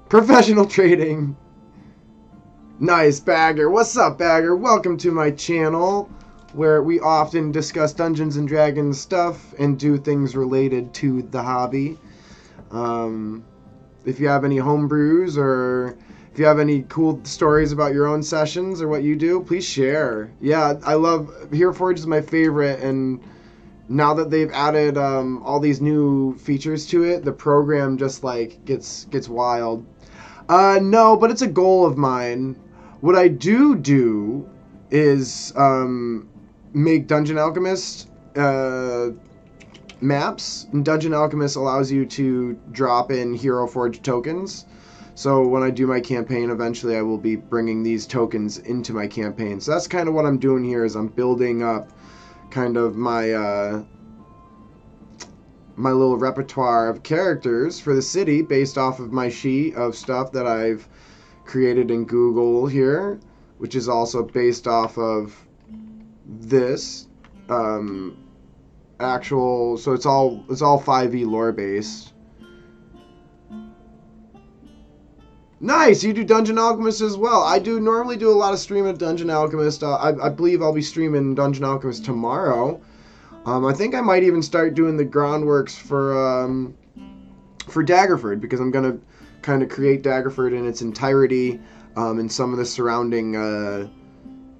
Professional trading. Nice, Bagger. What's up, Bagger? Welcome to my channel, where we often discuss Dungeons and Dragons stuff and do things related to the hobby. If you have any homebrews or... if you have any cool stories about your own sessions or what you do, please share. Yeah, I love... Hero Forge is my favorite, and now that they've added all these new features to it, the program just, like, gets wild. No, but it's a goal of mine. What I do is make Dungeon Alchemist maps. And Dungeon Alchemist allows you to drop in Hero Forge tokens. So when I do my campaign, eventually I will be bringing these tokens into my campaign. So that's kind of what I'm doing here, is I'm building up kind of my my little repertoire of characters for the city based off of my sheet of stuff that I've created in Google here, which is also based off of this actual. So it's all 5e lore based. Nice, you do Dungeon Alchemist as well. I do normally do a lot of streaming of Dungeon Alchemist. I believe I'll be streaming Dungeon Alchemist tomorrow. I think I might even start doing the groundworks for Daggerford, because I'm gonna kind of create Daggerford in its entirety, and some of the surrounding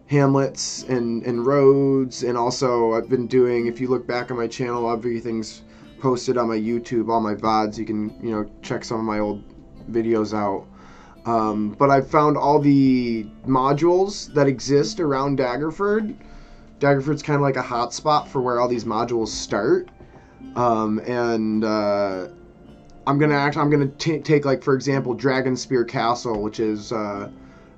hamlets and roads, and also I've been doing. If you look back on my channel, everything's posted on my YouTube, all my VODs. You can check some of my old videos out. But I've found all the modules that exist around Daggerford. Daggerford's kind of like a hotspot for where all these modules start. I'm gonna take, like, for example, Dragonspear Castle, which is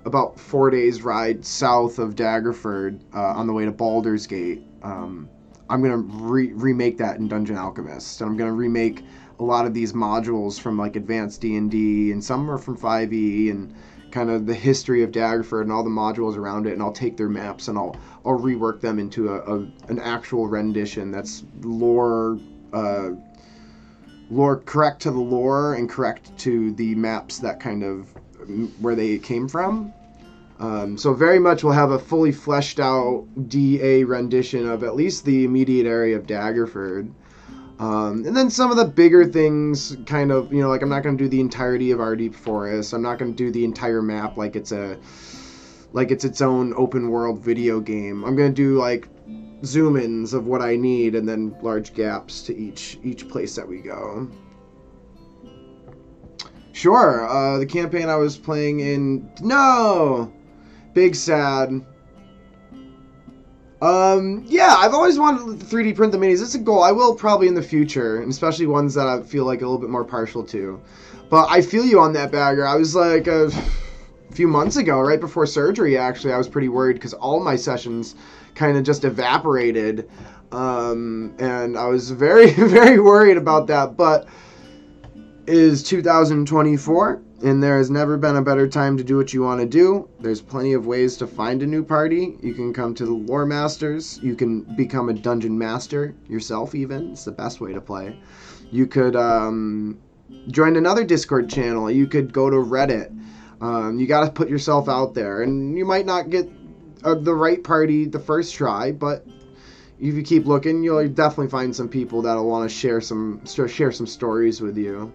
about 4 days ride south of Daggerford, on the way to Baldur's Gate. I'm gonna remake that in Dungeon Alchemist, and I'm gonna remake a lot of these modules from, like, Advanced D&D, and some are from 5e, and kind of the history of Daggerford and all the modules around it, and I'll take their maps and I'll rework them into an actual rendition that's lore correct to the lore and correct to the maps that kind of where they came from. So very much we'll have a fully fleshed out DA rendition of at least the immediate area of Daggerford. And then some of the bigger things, kind of, like, I'm not going to do the entirety of Ardeep Forest. I'm not going to do the entire map like it's its own open world video game. I'm going to do, like, zoom-ins of what I need, and then large gaps to each place that we go. Sure, the campaign I was playing in... No! Big sad. Yeah, I've always wanted to 3D print the minis. It's a goal. I will probably in the future, and especially ones that I feel like a little bit more partial to. But I feel you on that, Bagger. I was like a few months ago, right before surgery, actually, I was pretty worried because all my sessions kind of just evaporated. And I was very, very worried about that. But it is 2024. And there has never been a better time to do what you want to do. There's plenty of ways to find a new party. You can come to the Lore Masters. You can become a Dungeon Master yourself even. It's the best way to play. You could join another Discord channel. You could go to Reddit. You got to put yourself out there. And you might not get the right party the first try, but if you keep looking, you'll definitely find some people that'll want to share some stories with you.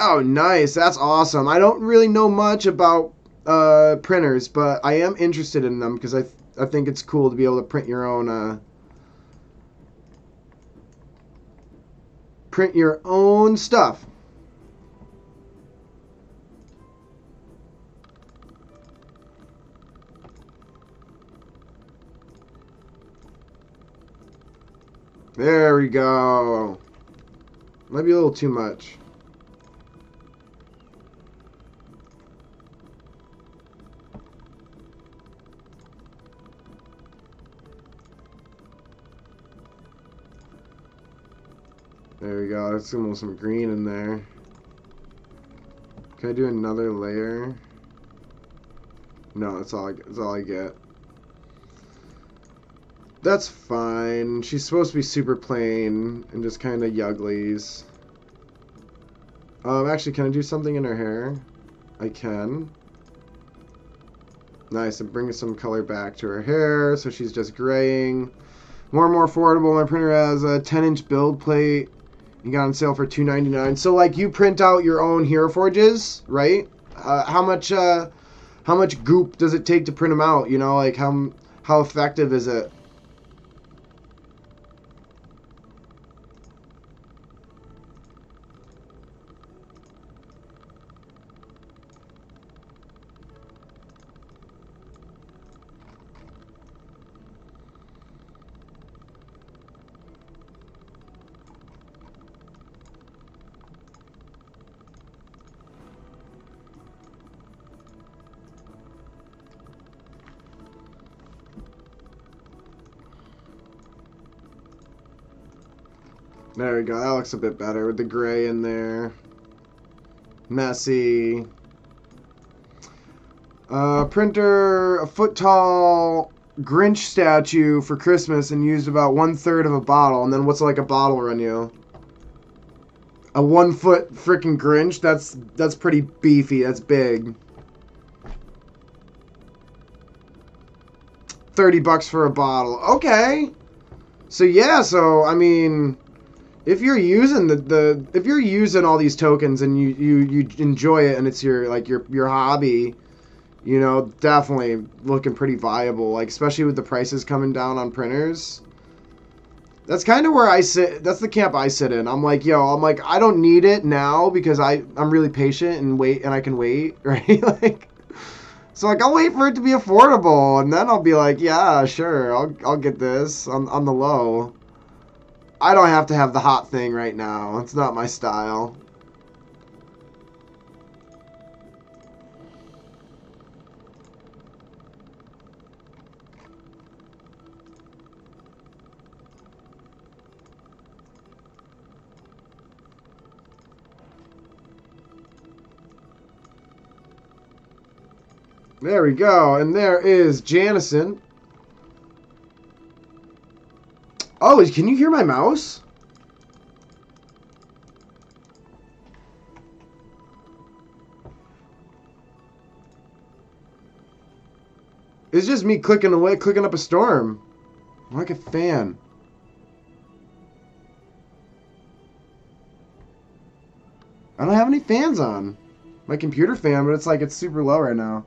Oh, nice. That's awesome. I don't really know much about printers, but I am interested in them because I think it's cool to be able to print your own stuff. There we go. Might be a little too much. There we go. Let's move some green in there. Can I do another layer? No, that's all I get. That's fine. She's supposed to be super plain and just kind of yugglies. Actually, can I do something in her hair? I can. Nice. I'm bringing some color back to her hair, so she's just graying. More and more affordable. My printer has a 10-inch build plate. You got on sale for $2.99. So, like, you print out your own Hero Forges, right? How much goop does it take to print them out? Like, how effective is it? There we go. That looks a bit better with the gray in there. Messy. Printer, a foot tall Grinch statue for Christmas and used about 1/3 of a bottle. And then what's like a bottle run you? A 1 foot freaking Grinch? That's pretty beefy. That's big. $30 for a bottle. Okay. So yeah, so I mean, if you're using if you're using all these tokens and you enjoy it and it's your like your hobby, you know, definitely looking pretty viable, like especially with the prices coming down on printers. That's kind of where I sit. That's the camp I sit in. I'm like, I don't need it now because I'm really patient and I can wait, right? Like, so like I'll wait for it to be affordable and then I'll be like, yeah, sure, I'll get this on the low. I don't have to have the hot thing right now. It's not my style. There we go. And there is Janison. Oh, can you hear my mouse? It's just me clicking away, clicking up a storm. I'm like a fan. I don't have any fans on. My computer fan, but it's super low right now.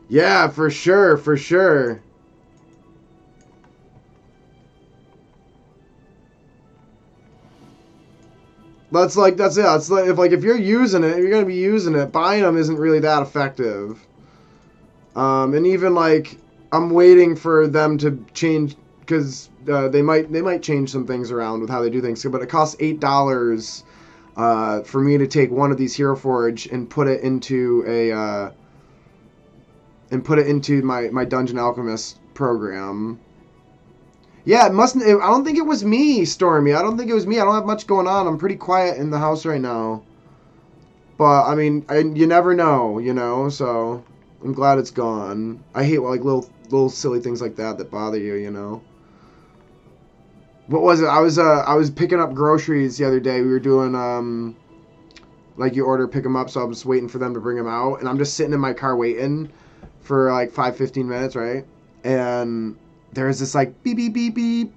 Yeah, for sure, for sure. That's it. It's like if you're using it, you're gonna be using it. Buying them isn't really that effective. And even like I'm waiting for them to change because they might change some things around with how they do things. But it costs $8 for me to take one of these Hero Forge and put it into my Dungeon Alchemist program. Yeah, I don't think it was me, Stormy. I don't think it was me. I don't have much going on. I'm pretty quiet in the house right now. But, I mean, you never know, you know? So, I'm glad it's gone. I hate, like, little silly things like that bother you, you know? What was it? I was picking up groceries the other day. We were doing, like, you order, pick them up, so I'm just waiting for them to bring them out. And I'm just sitting in my car waiting for, like, 15 minutes, right? And there's this like beep beep beep beep,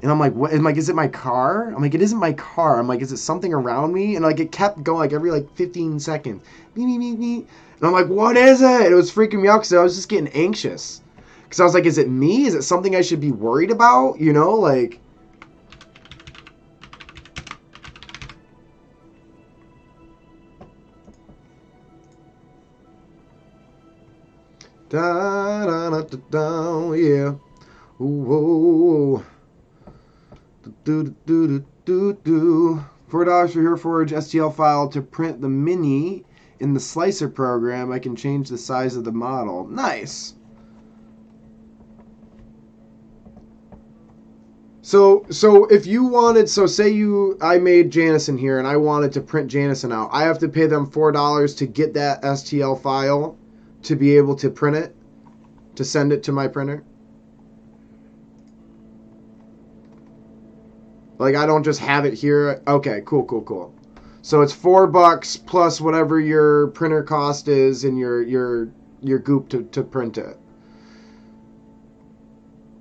and I'm like, what? I'm like, is it my car? I'm like, it isn't my car. I'm like, is it something around me? And like, it kept going like every like 15 seconds, beep beep beep beep. And I'm like, what is it? It was freaking me out because I was just getting anxious because I was like, is it me? Is it something I should be worried about? You know, like. Da da da da da, yeah. Ooh, $4 for Hero Forge STL file to print the mini in the slicer program. I can change the size of the model. Nice. So if you wanted, say I made Janison here and I wanted to print Janison out, I have to pay them $4 to get that STL file to be able to print it, to send it to my printer. Like, I don't just have it here. Okay, cool. So it's $4 plus whatever your printer cost is in your goop to print it.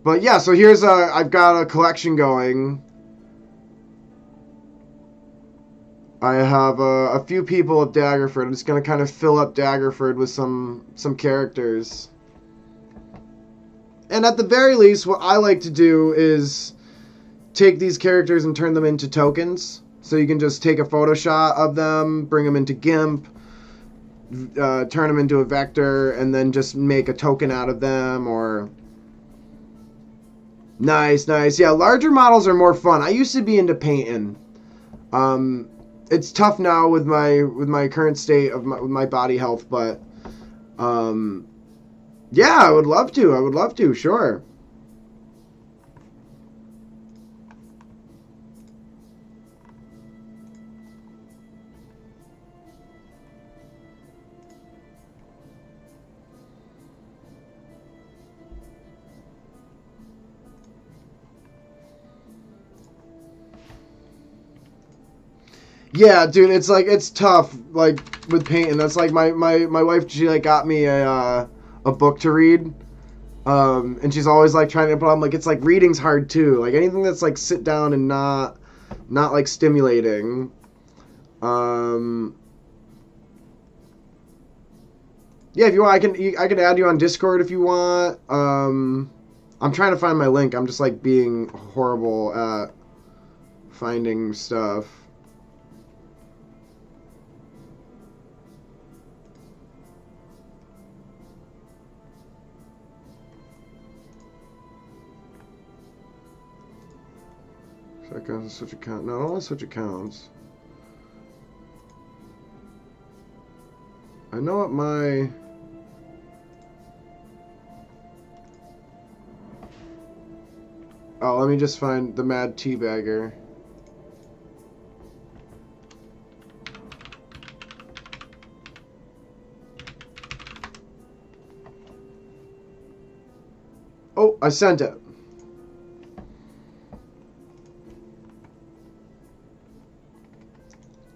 But yeah, so here's I've got a collection going. I have a few people at Daggerford. I'm just gonna kind of fill up Daggerford with some characters. And at the very least, what I like to do is take these characters and turn them into tokens. So you can just take a photo shot of them, bring them into GIMP, turn them into a vector, and then just make a token out of them. Or nice. Yeah, larger models are more fun. I used to be into painting, and it's tough now with my current state of with my body health, but yeah, I would love to. I would love to. Sure. Yeah, dude, it's like it's tough, like with painting. That's like my wife. She like got me a book to read, and she's always like trying to. But I'm like, it's like reading's hard too. Like anything that's like sit down and not like stimulating. Yeah, if you want, I can add you on Discord if you want. I'm trying to find my link. I'm just like being horrible at finding stuff. That counts as switch account. No, I don't want to switch accounts. I know what my... Oh, let me just find the Mad Teabagger. Oh, I sent it.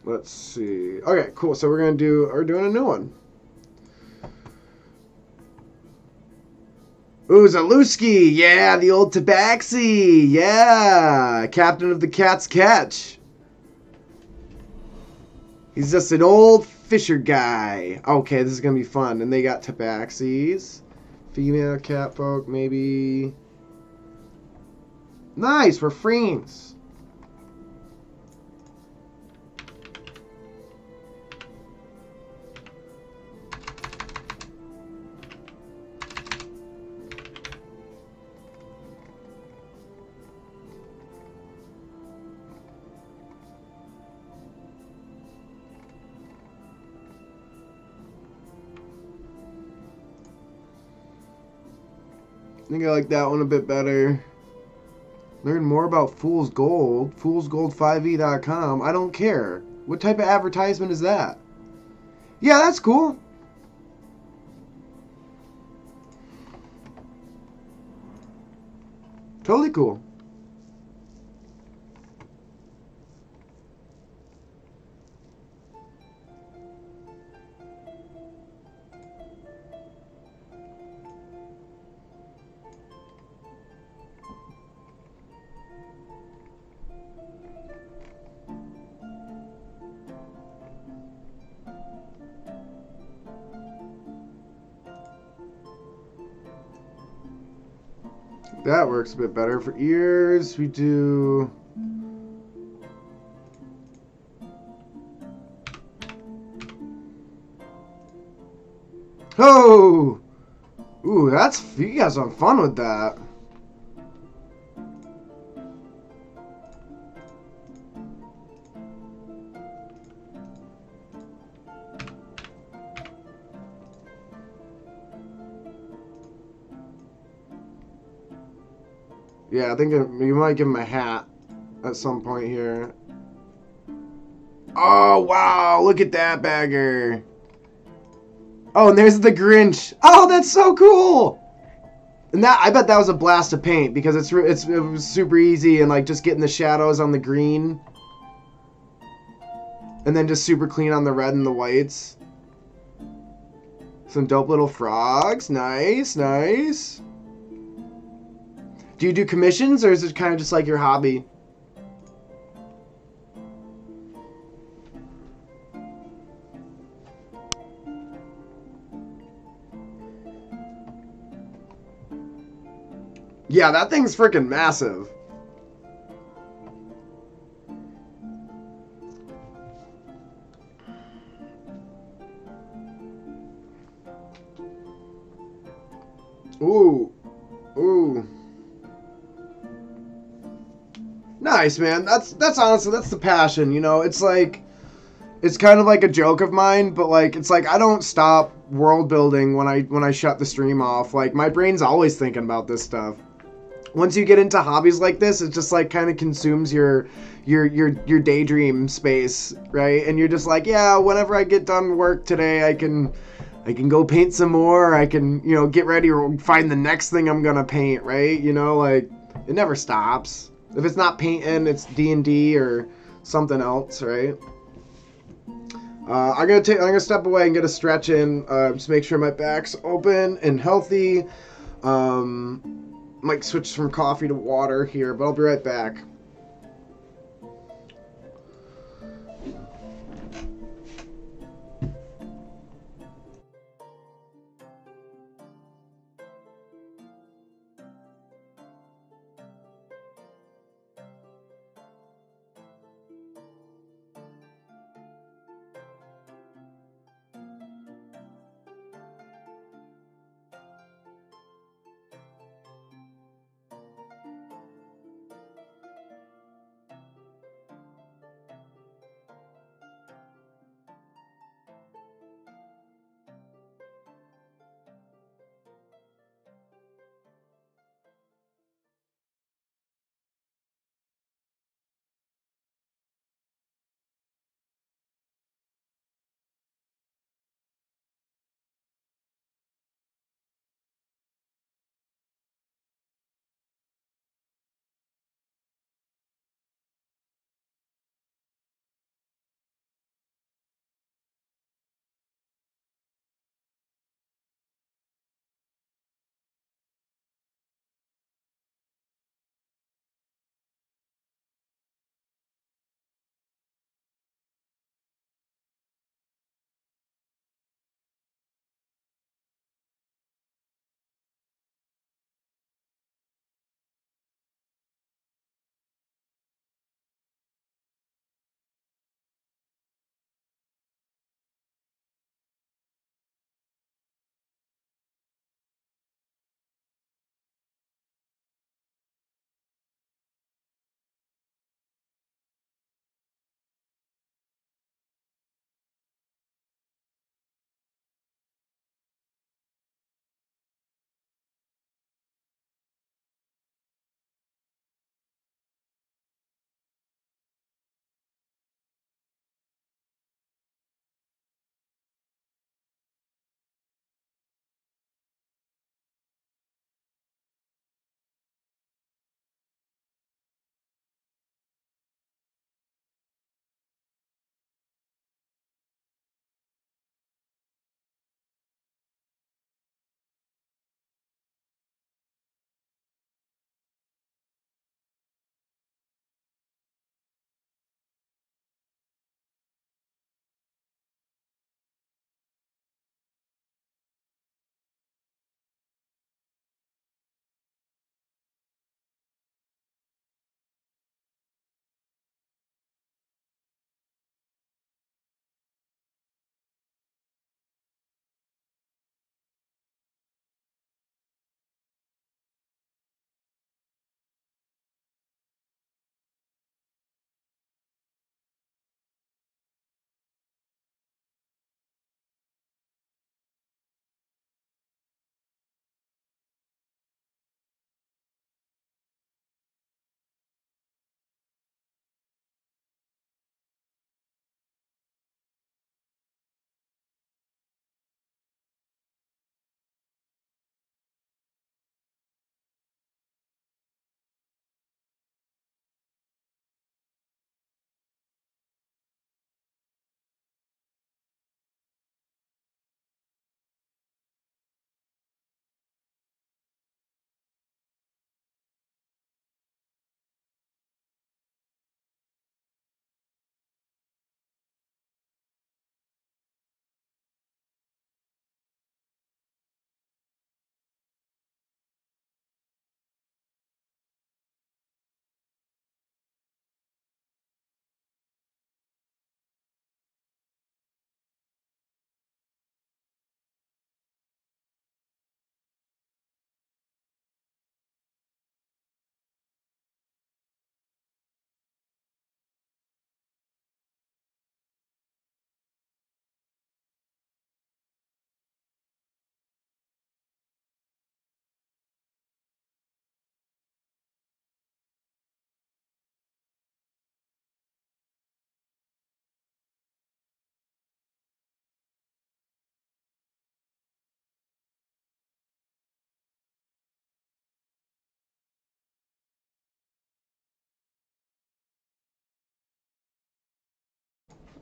Let's see. Okay, cool. So we're doing a new one. Ooh, Zalewski. Yeah, the old Tabaxi. Yeah, captain of the Cat's Catch. He's just an old fisher guy. Okay, this is gonna be fun. And they got Tabaxis. Female catfolk, maybe. Nice, we're friends. I think I like that one a bit better. Learn more about Fool's Gold. Foolsgold5e.com. I don't care. What type of advertisement is that? Yeah, that's cool. Totally cool. That works a bit better. For ears, we do... Oh! Ooh, that's... You got some fun with that. Yeah, I think you might give him a hat at some point here. Oh, wow. Look at that bagger. Oh, and there's the Grinch. Oh, that's so cool. And that, I bet that was a blast to paint because it was super easy and like just getting the shadows on the green. And then just super clean on the red and the whites. Some dope little frogs. Nice, nice. Do you do commissions, or is it kind of just like your hobby? Yeah, that thing's freaking massive. Ooh. Ooh. Nice, man. That's honestly, that's the passion, you know. It's like it's kind of like a joke of mine, but like it's like I don't stop world building when I shut the stream off. Like my brain's always thinking about this stuff. Once you get into hobbies like this, it just like kind of consumes your daydream space, right? And you're just like, yeah, whenever I get done work today, I can go paint some more. I can, get ready or find the next thing I'm gonna paint, right? Like it never stops. If it's not painting, it's D&D or something else, right? I'm gonna step away and get a stretch in. Just make sure my back's open and healthy. Might switch from coffee to water here, but I'll be right back.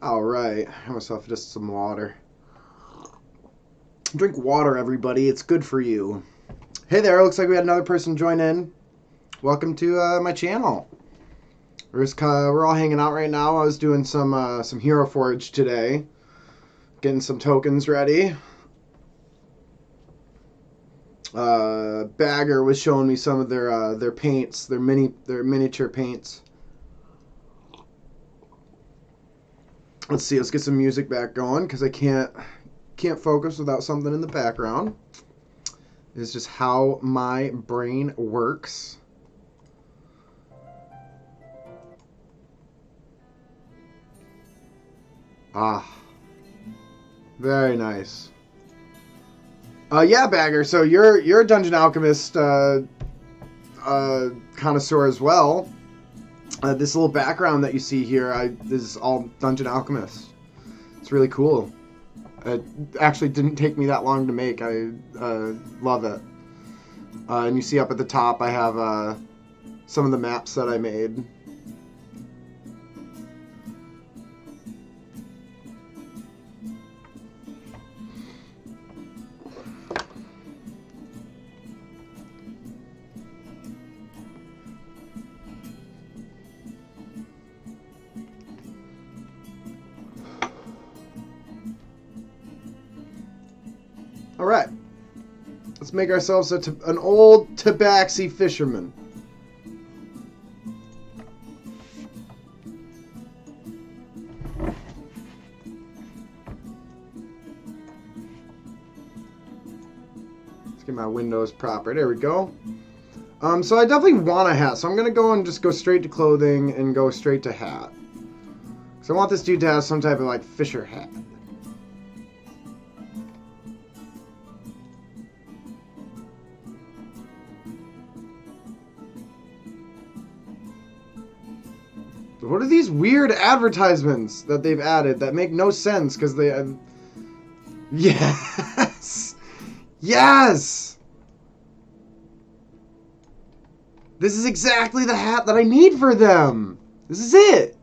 Alright, I have myself just some water. Drink water, everybody. It's good for you. Hey there, looks like we had another person join in. Welcome to my channel. We're all hanging out right now. I was doing some Hero Forge today. Getting some tokens ready. Bagger was showing me some of their paints, their miniature paints. Let's see, let's get some music back going because I can't focus without something in the background. It's just how my brain works. Ah, very nice. Yeah, Bagger. So you're a Dungeon Alchemist connoisseur as well. This little background that you see here, this is all Dungeon Alchemist. It's really cool. It actually didn't take me that long to make. I love it. And you see up at the top, I have some of the maps that I made. All right, let's make ourselves an old tabaxi fisherman. Let's get my windows proper. There we go. So I definitely want a hat, so I'm gonna go and just go straight to clothing and go straight to hat. So I want this dude to have some type of like fisher hat. What are these weird advertisements that they've added that make no sense because they have... Yes! Yes! This is exactly the hat that I need for them! This is it!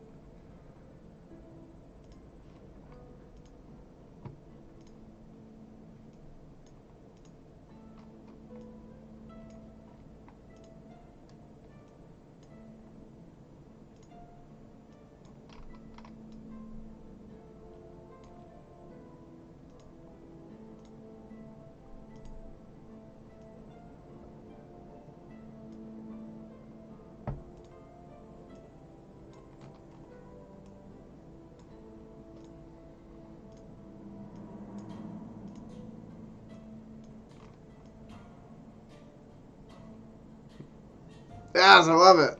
Yes, I love it.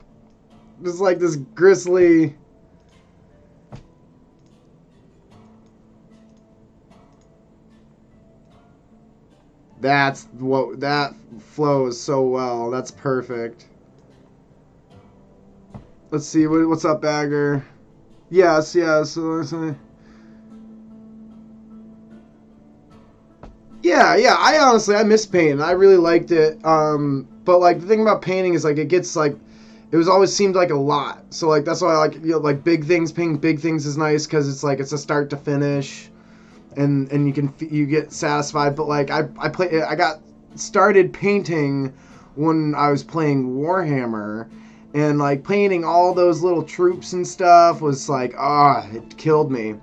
Just like this grisly... That flows so well. That's perfect. Let's see, what's up, Bagger? Yes. Yeah, I honestly, I miss painting. I really liked it. But like the thing about painting is like it gets like, it was always seemed like a lot. So like that's why I like, like big things. Painting big things is nice because it's like it's a start to finish, and you get satisfied. But like I got started painting when I was playing Warhammer, and like painting all those little troops and stuff was like it killed me.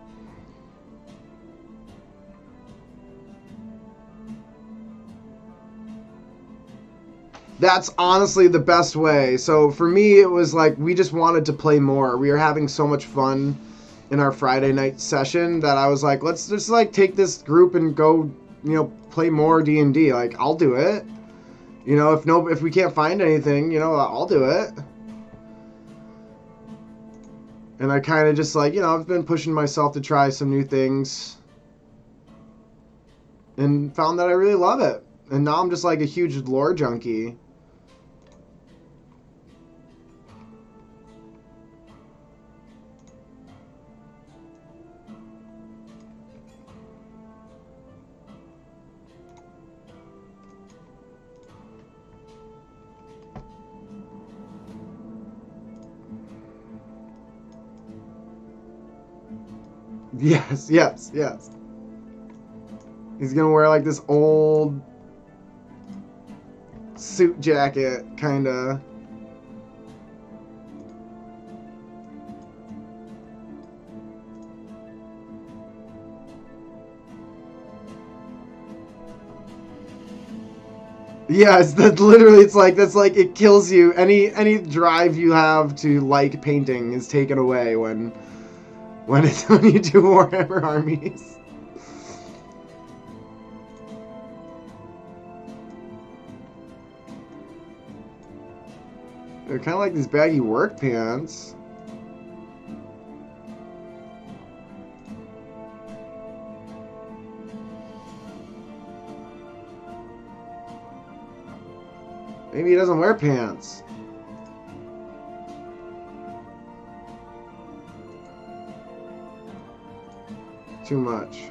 That's honestly the best way. So for me, it was like we just wanted to play more. We were having so much fun in our Friday night session that I was like, let's just like take this group and go, play more D&D. Like I'll do it. If we can't find anything, I'll do it. And I kind of just like, I've been pushing myself to try some new things and found that I really love it. And now I'm just like a huge lore junkie. Yes, yes, yes. He's gonna wear like this old suit jacket, kinda. Yeah, it's that literally. It's like that's like it kills you. Any drive you have to like painting is taken away when it's when you do Warhammer armies. They're kind of like these baggy work pants. Maybe he doesn't wear pants. Too much.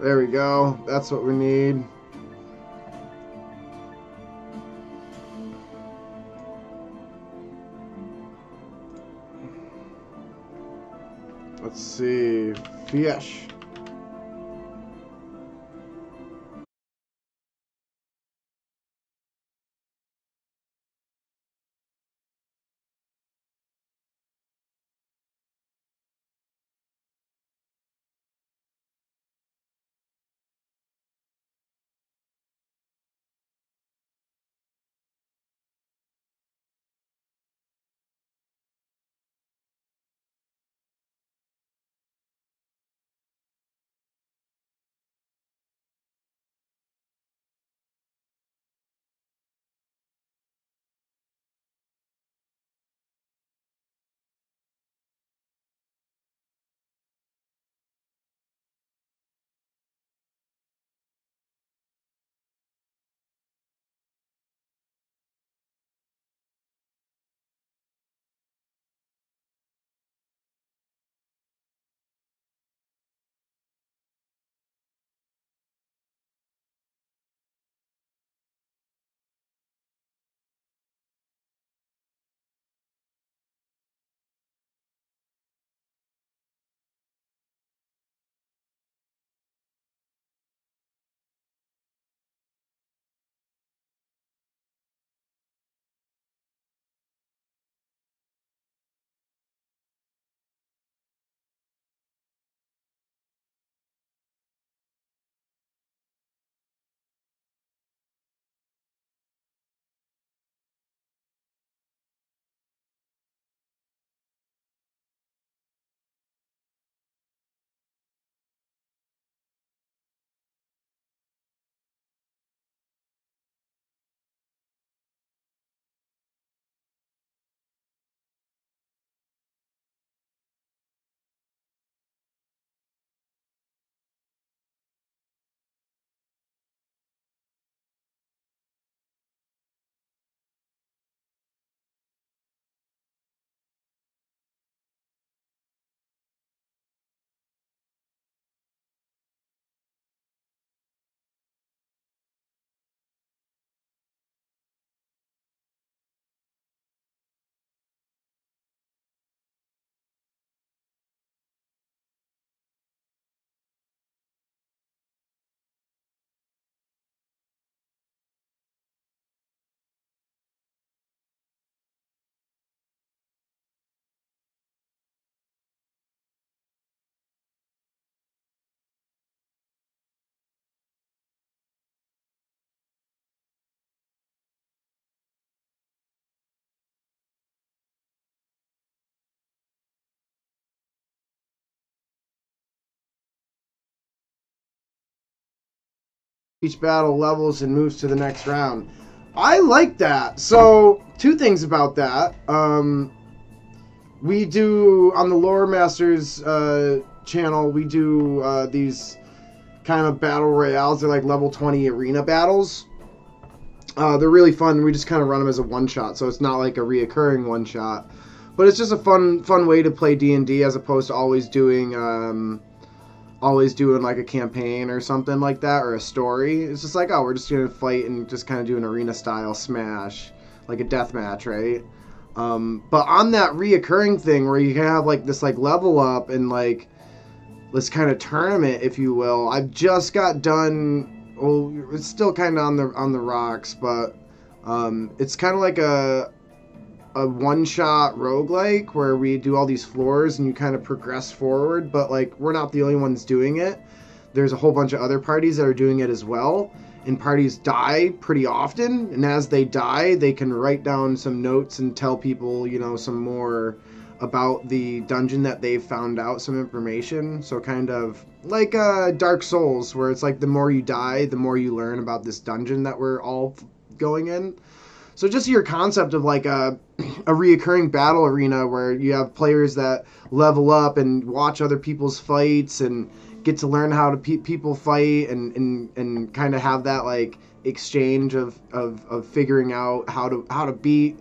There we go. That's what we need. Let's see. Fish. Each battle levels and moves to the next round. I like that. So, two things about that. We do, on the Lore Masters channel, we do these kind of battle royales. They're like level 20 arena battles. They're really fun. We just kind of run them as a one-shot, so it's not like a reoccurring one-shot. But it's just a fun way to play D&D as opposed to always doing always doing like a campaign or something like that, or a story. It's just like, oh, we're just gonna fight and just kind of do an arena style smash, like a death match, right? But on that reoccurring thing where you can have like this like level up and like this kind of tournament, if you will, I've just got done. Well, it's still kind of on the rocks, but it's kind of like a one-shot roguelike where we do all these floors and you kind of progress forward, but like we're not the only ones doing it. There's a whole bunch of other parties that are doing it as well, and parties die pretty often, and as they die they can write down some notes and tell people, you know, some more about the dungeon that they've found out, some information. So kind of like Dark Souls, where it's like the more you die the more you learn about this dungeon that we're all going in. So just your concept of like a reoccurring battle arena where you have players that level up and watch other people's fights and get to learn how to people fight and kind of have that like exchange of figuring out how to beat,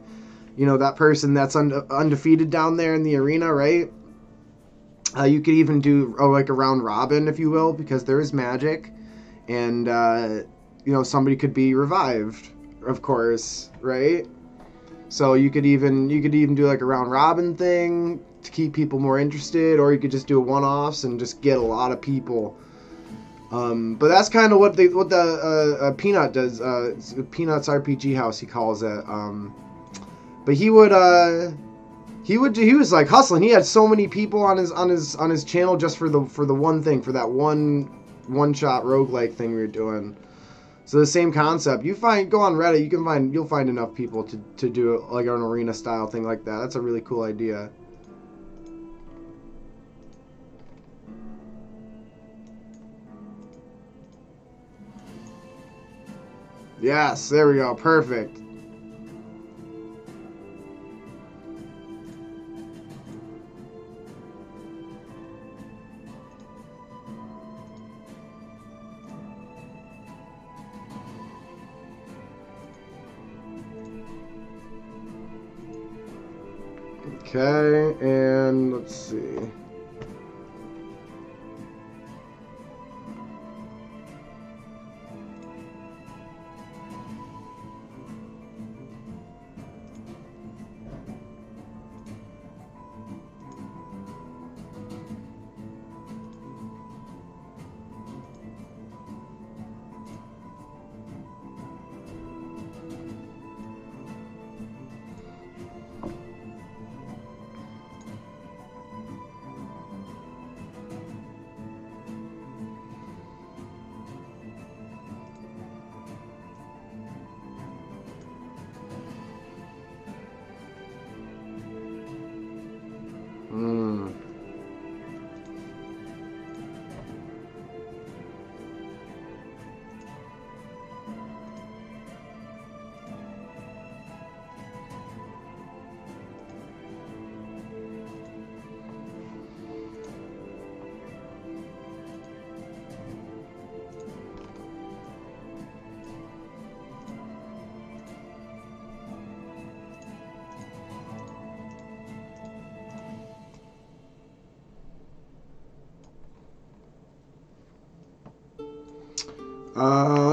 you know, that person that's undefeated down there in the arena, right? You could even do like a round robin, if you will, because there is magic, and you know, somebody could be revived, of course, right? So you could even do like a round robin thing to keep people more interested, or you could just do a one-offs and just get a lot of people. But that's kind of what the Peanut does. It's Peanut's RPG House, he calls it. But he was like hustling. He had so many people on his channel just for the one thing, for that one-shot roguelike thing we were doing. So the same concept. Go on Reddit, you'll find enough people to do it like an arena style thing like that. That's a really cool idea. Yes, there we go. Perfect. Okay, and let's see.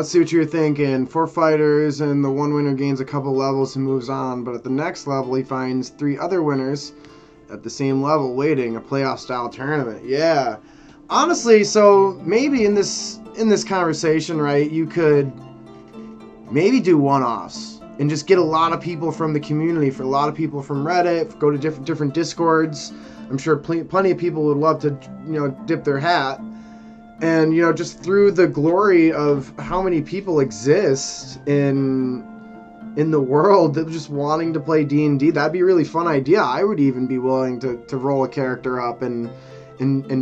Let's see what you're thinking. 4 fighters, and the one winner gains a couple levels and moves on. But at the next level, he finds 3 other winners at the same level waiting. A playoff-style tournament. Yeah. Honestly, so maybe in this conversation, right, you could maybe do one-offs and just get a lot of people from the community, for a lot of people from Reddit, go to different Discords. I'm sure plenty of people would love to, you know, dip their hat. And, you know, just through the glory of how many people exist in the world that just wanting to play D&D, that'd be a really fun idea. I would even be willing to roll a character up and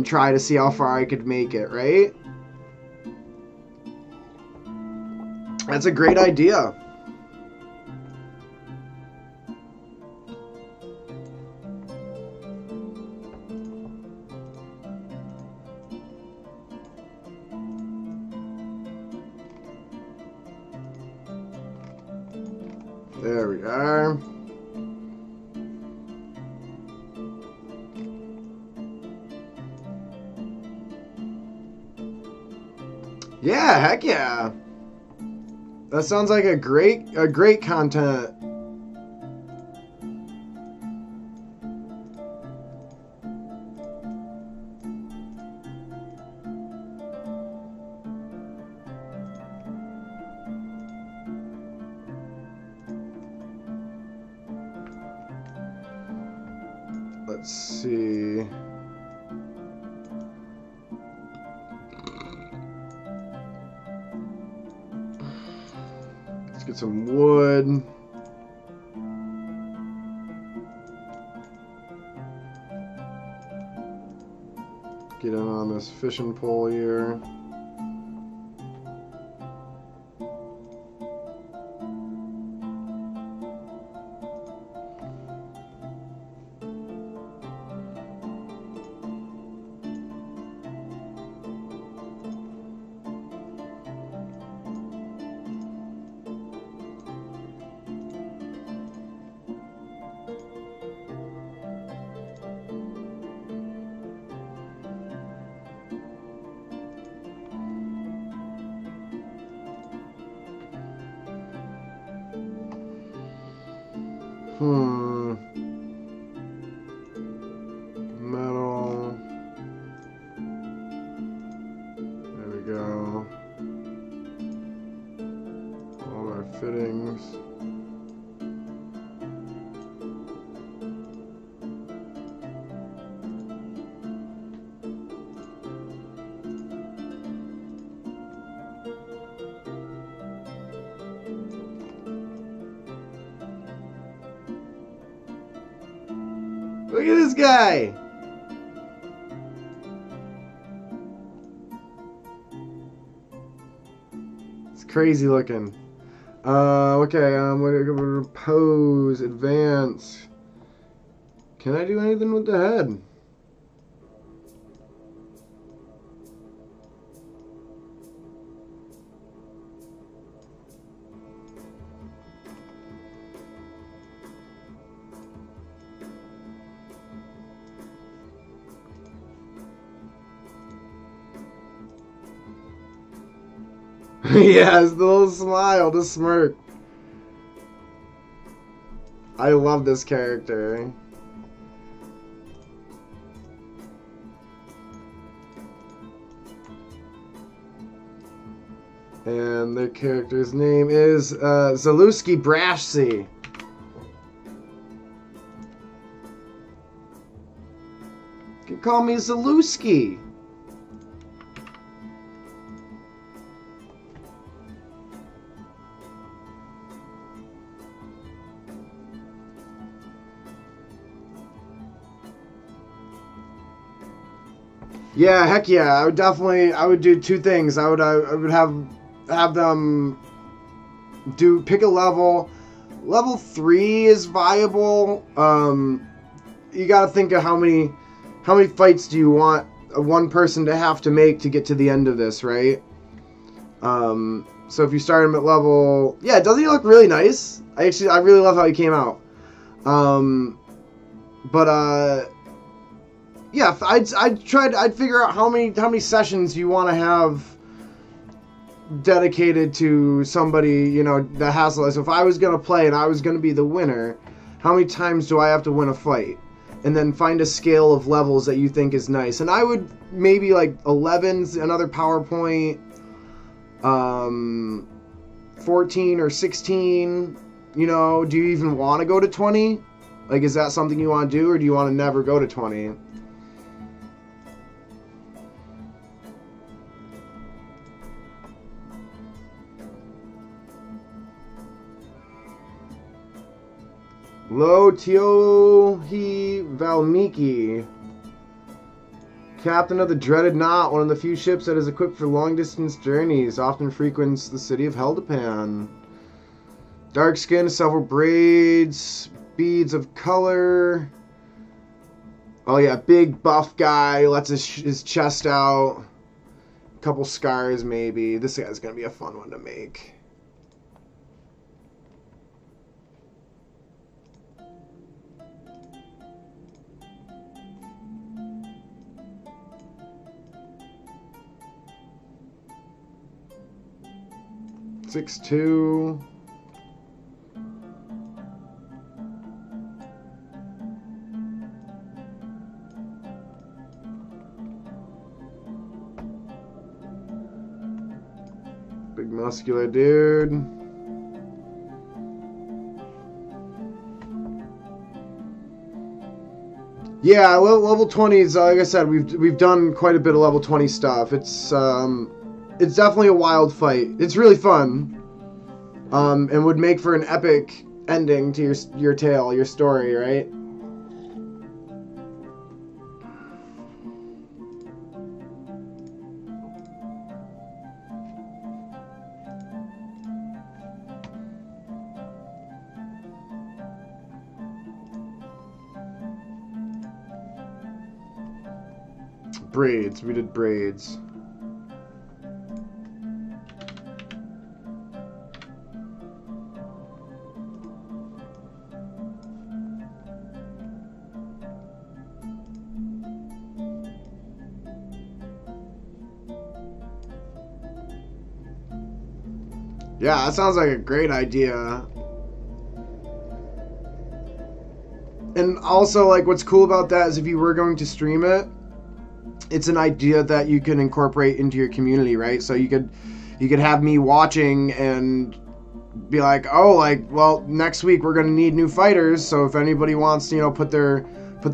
try to see how far I could make it, right? That's a great idea. There we are. Yeah, heck yeah. That sounds like a great content. Let's see. Let's get some wood. Get in on this fishing pole here. Metal. There we go. All our fittings. Look at this guy! It's crazy looking. Okay, we're gonna pose, advance. Can I do anything with the head? Yes, the little smile, the smirk. I love this character. And the character's name is Zaluski Brashsy. You can call me Zaluski. Yeah, heck yeah. I would do two things. I would have them pick a level. Level 3 is viable. You got to think of how many fights do you want one person to have to make to get to the end of this, right? So if you start him at level, yeah, doesn't he look really nice? I really love how he came out. Yeah, I'd figure out how many sessions you want to have dedicated to somebody, you know, that has. So if I was gonna play and I was gonna be the winner, how many times do I have to win a fight? And then find a scale of levels that you think is nice. And I would maybe like 11's another PowerPoint, 14 or 16. You know, do you even want to go to 20? Like, is that something you want to do, or do you want to never go to 20? Lo Tiohi Valmiki, captain of the Dreaded Knot, one of the few ships that is equipped for long-distance journeys, often frequents the city of Heldepan. Dark skin, several braids, beads of color. Oh yeah, big buff guy, lets his chest out. Couple scars maybe. This guy's gonna be a fun one to make. 6-2. Big muscular dude. Yeah, level 20s. Like I said, we've done quite a bit of level 20 stuff. It's definitely a wild fight. It's really fun, and would make for an epic ending to your tale, your story, right? Braids. We did braids. Yeah, that sounds like a great idea. And also, like, what's cool about that is if you were going to stream it, it's an idea that you can incorporate into your community, right? So you could have me watching and be like, oh, like, well, next week we're gonna need new fighters, so if anybody wants to, you know, put their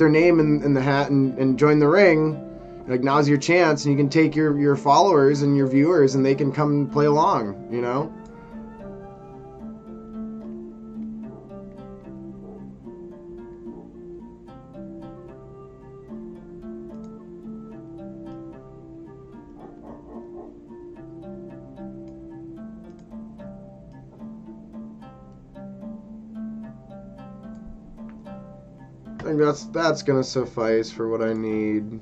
name in the hat and join the ring, like, now's your chance, and you can take your followers and your viewers and they can come play along, you know? I think that's gonna suffice for what I need.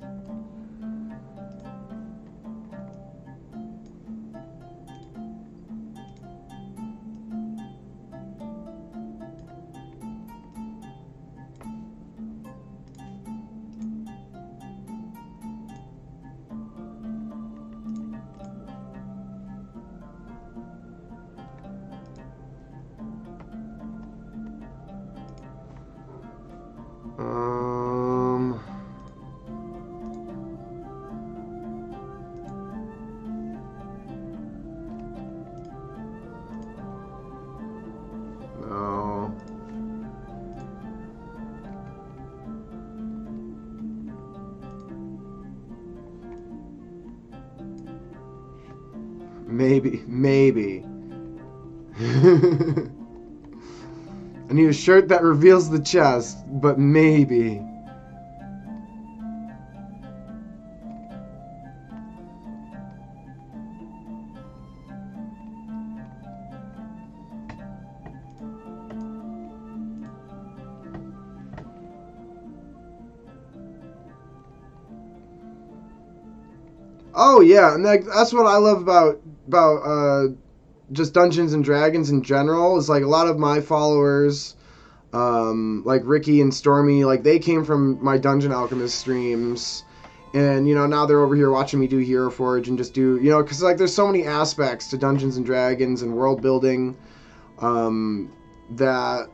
No. Maybe. I need a shirt that reveals the chest, but maybe. Oh yeah, and that's what I love about just Dungeons and Dragons in general. Is like a lot of my followers, like Ricky and Stormy, like they came from my Dungeon Alchemist streams, and you know now they're over here watching me do Hero Forge and just do, you know, because like there's so many aspects to Dungeons and Dragons and world building, that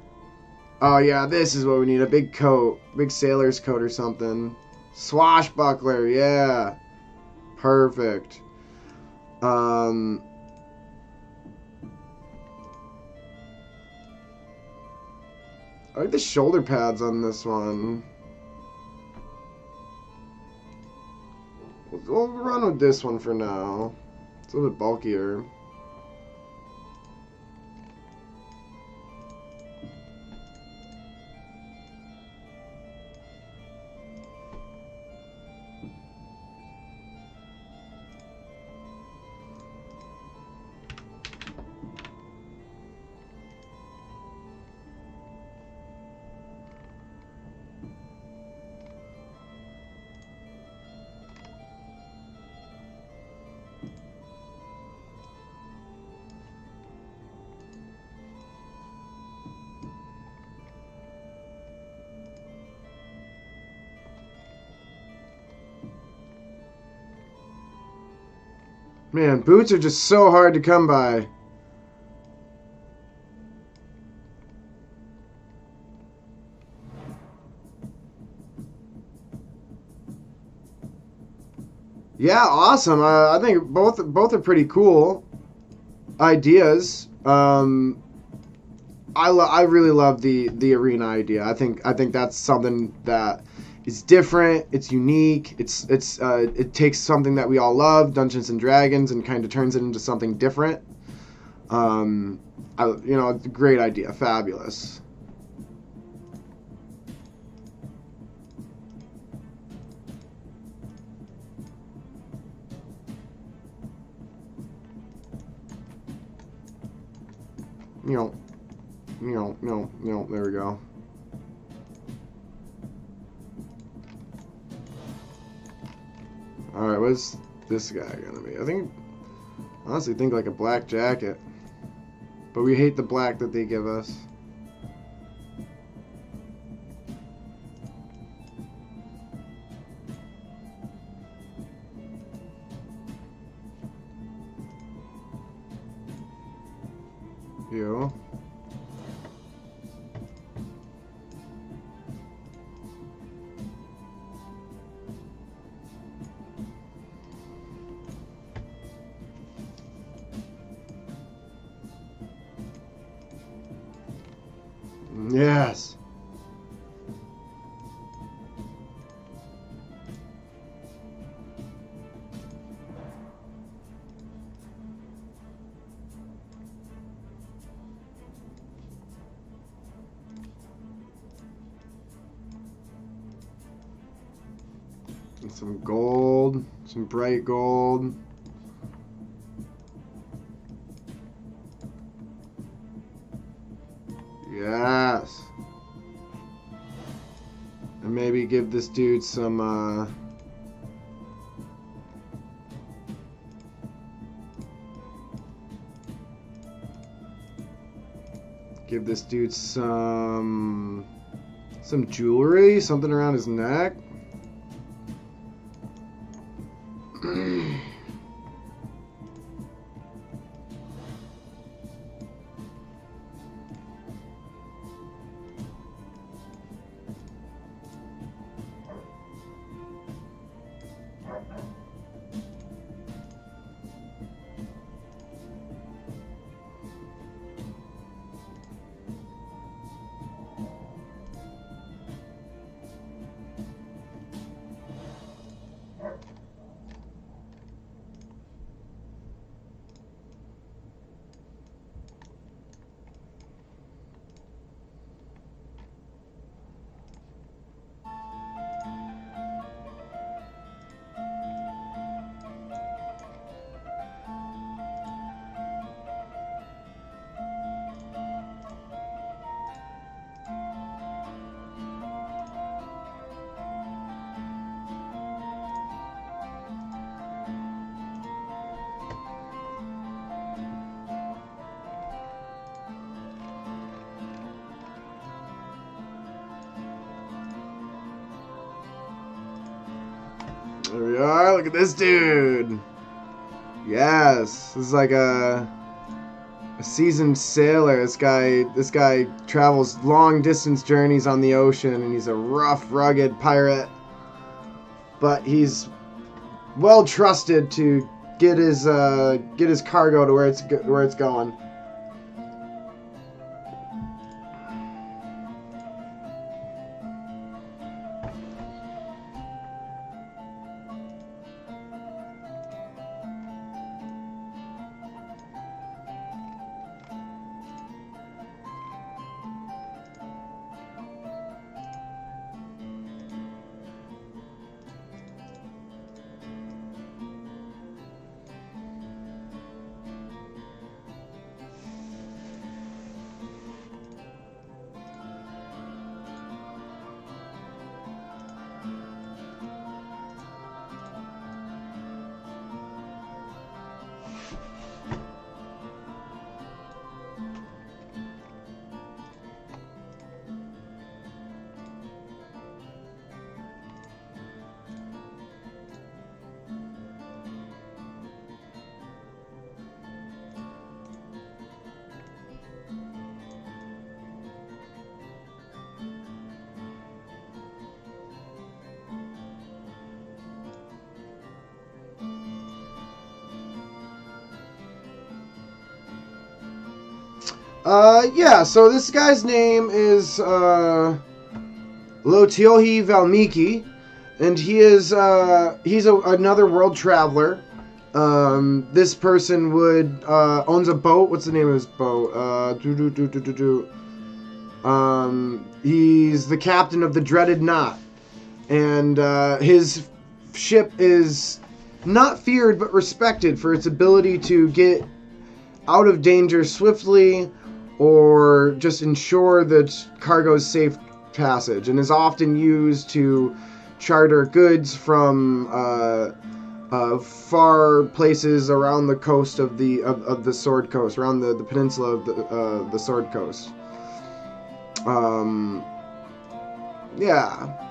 oh yeah, this is what we need, a big coat, big sailor's coat or something, swashbuckler, yeah. Perfect. I like the shoulder pads on this one. We'll run with this one for now. It's a little bit bulkier. Man, boots are just so hard to come by. Yeah, awesome. I think both are pretty cool ideas. I really love the arena idea. I think that's something that is different. It's unique. It takes something that we all love, Dungeons and Dragons, and kind of turns it into something different. It's a great idea. Fabulous. No, there we go. Alright, what's this guy gonna be? Honestly think like a black jacket. But we hate the black that they give us. You. Yes. And some gold, some bright gold. Yes. And maybe give this dude some, give this dude some jewelry, something around his neck. There we are. Look at this dude. Yes, this is like a seasoned sailor. This guy travels long distance journeys on the ocean, and he's a rough, rugged pirate. But he's well trusted to get his cargo to where it's going. Yeah, so this guy's name is, Lotiohi Valmiki, and he is, he's another world traveler. This person owns a boat. What's the name of his boat? He's the captain of the Dreaded Knot, and, his ship is not feared but respected for its ability to get out of danger swiftly or just ensure that cargo's safe passage, and is often used to charter goods from far places around the coast of the Sword Coast, around the peninsula of the Sword Coast. Yeah.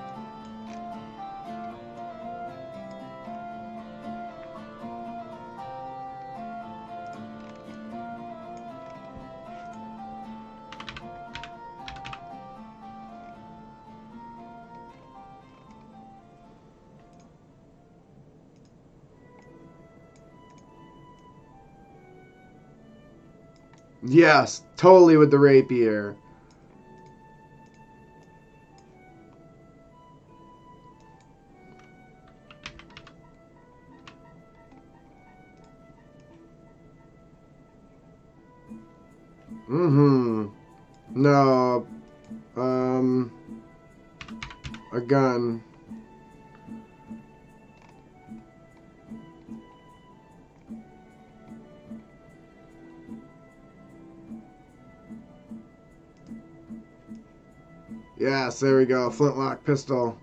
Yes, totally with the rapier. No. A gun. Yes, there we go. Flintlock pistol.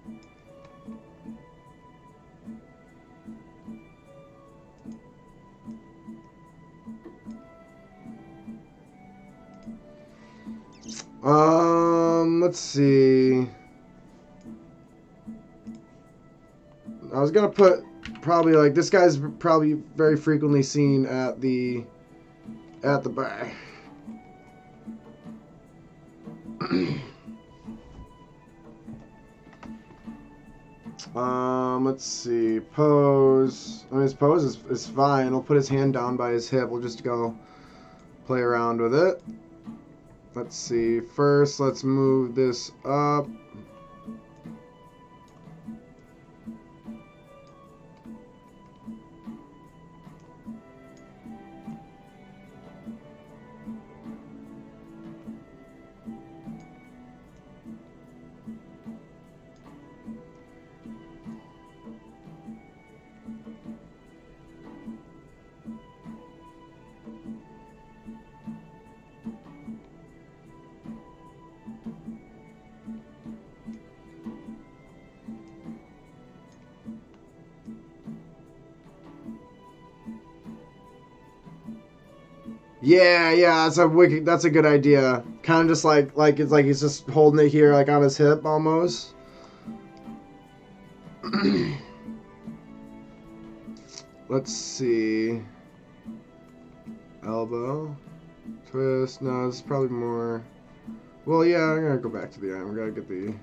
Let's see. I was gonna put probably like this guy's probably very frequently seen at the bar. Let's see. Pose. I mean, his pose is fine. We'll put his hand down by his hip. We'll just go play around with it. Let's see. First, let's move this up. Yeah, that's a good idea. Kind of just like it's like he's just holding it here, like on his hip almost. Let's see. Elbow. Twist. No, it's probably more. Well, yeah, I'm gonna go back to the arm. We gotta get the.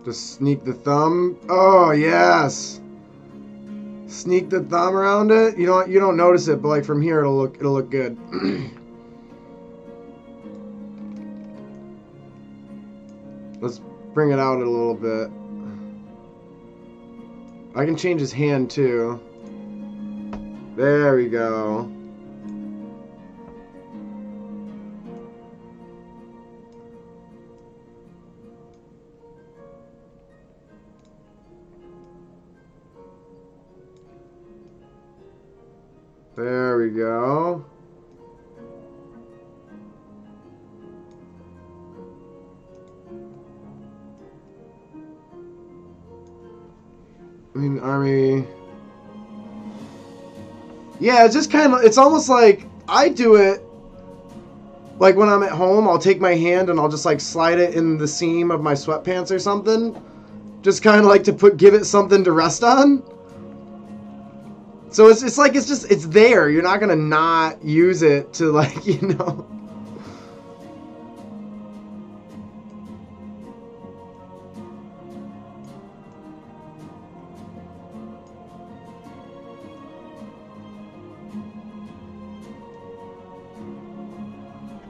Just sneak the thumb. Oh yes. Sneak the thumb around it. You don't notice it, but like from here it'll look good. Let's bring it out a little bit. I can change his hand too. There we go. There we go. I mean, army. Yeah, it's just kind of, it's almost like I do it like when I'm at home. I'll take my hand and I'll just like slide it in the seam of my sweatpants or something. Just kind of like to give it something to rest on. So it's like it's there. You're not gonna not use it to, like, you know.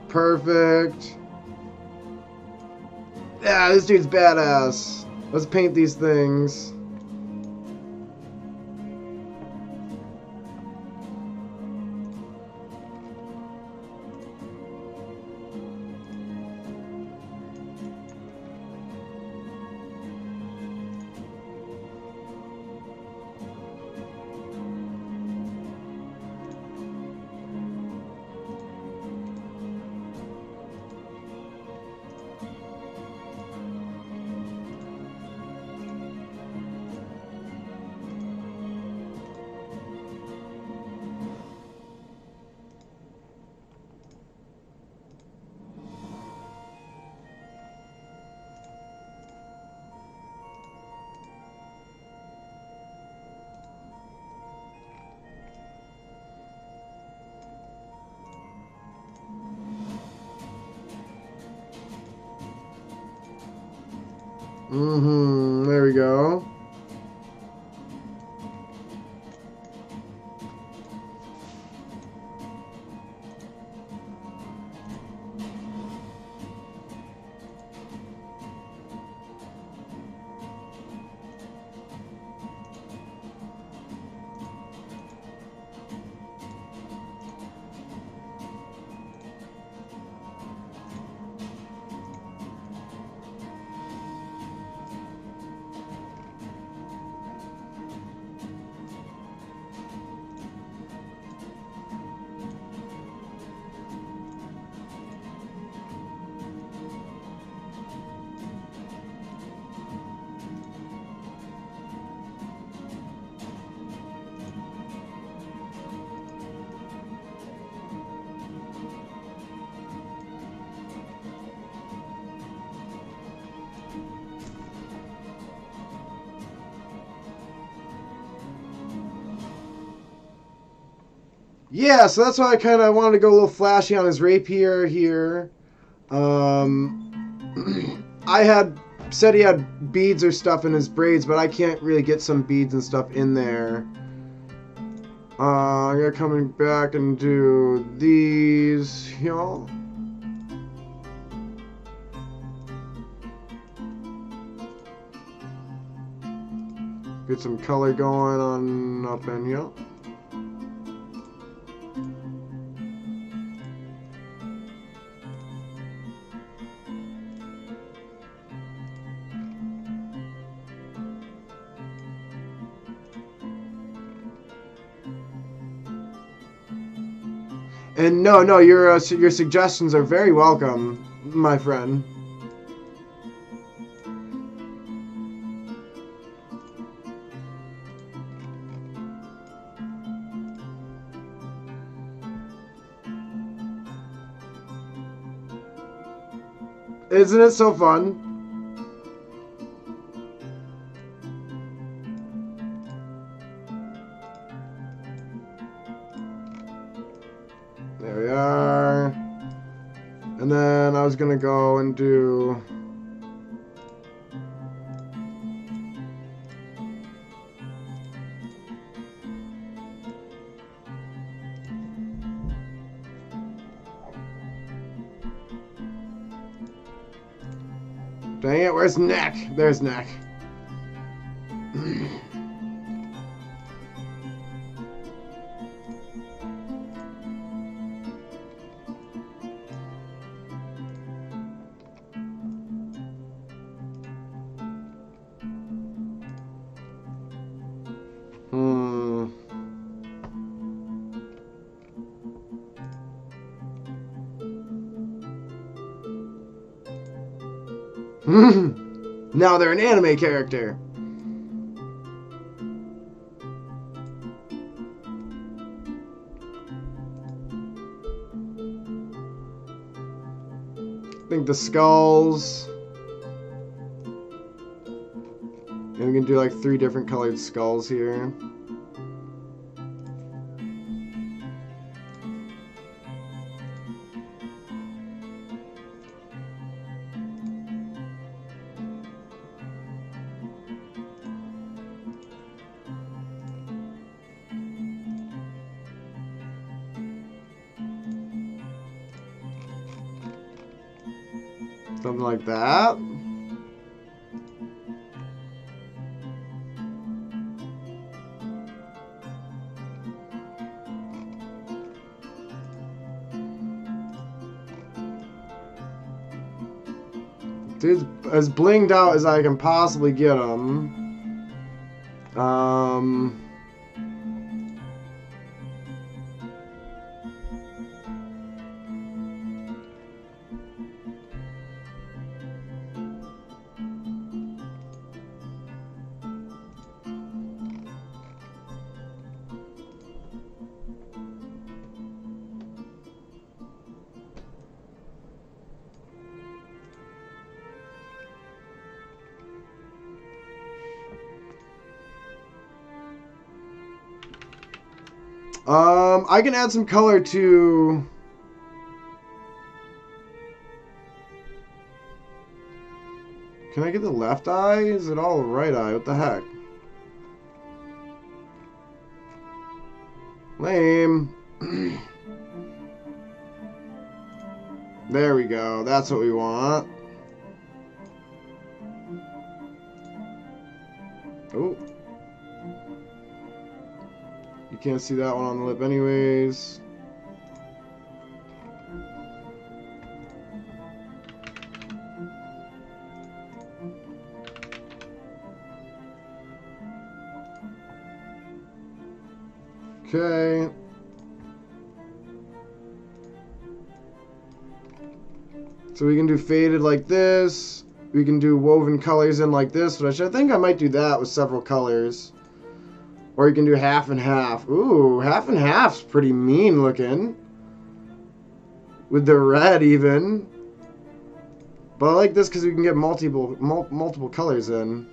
Perfect. Yeah, this dude's badass. Let's paint these things. There we go. Yeah, so that's why I kind of wanted to go a little flashy on his rapier here. I had said he had beads or stuff in his braids, but I can't really get some beads and stuff in there. I gotta come back and do these, y'all. Get some color going on up in here. And no, your suggestions are very welcome, my friend. Isn't it so fun? There we are. And then I was gonna go and do dang it, where's Neck? There's Neck. Now they're an anime character. I think the skulls. And we can do like 3 different colored skulls here. Something like that. Dude's as blinged out as I can possibly get him. I can add some color to... Can I get the left eye? Is it all the right eye? What the heck? Lame. There we go. That's what we want. Oh. You can't see that one on the lip anyways. Okay. So we can do faded like this. We can do woven colors in like this, which I think I might do that with several colors. Or you can do half and half. Ooh, half and half's pretty mean looking. With the red even. But I like this because we can get multiple colors in.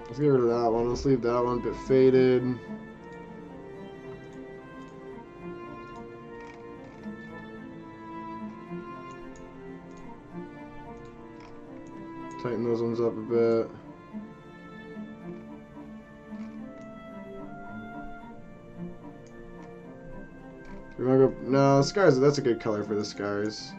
Let's get rid of that one. Let's leave that one a bit faded. Tighten those ones up a bit. We want to go... No, scars. That's a good color for the scars.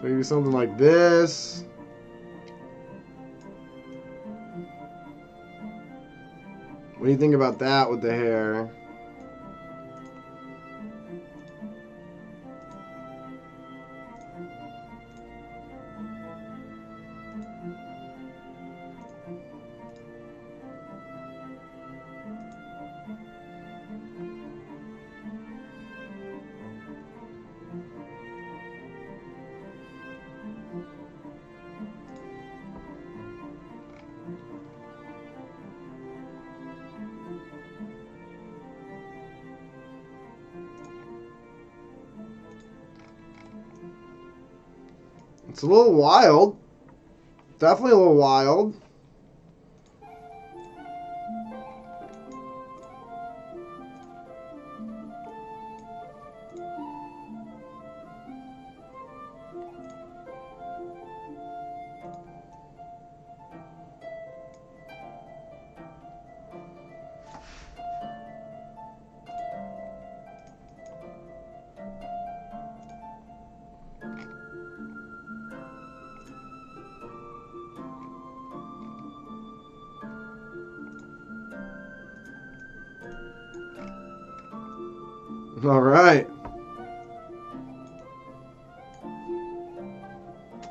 Maybe something like this. What do you think about that with the hair? It's a little wild. Definitely a little wild. All right.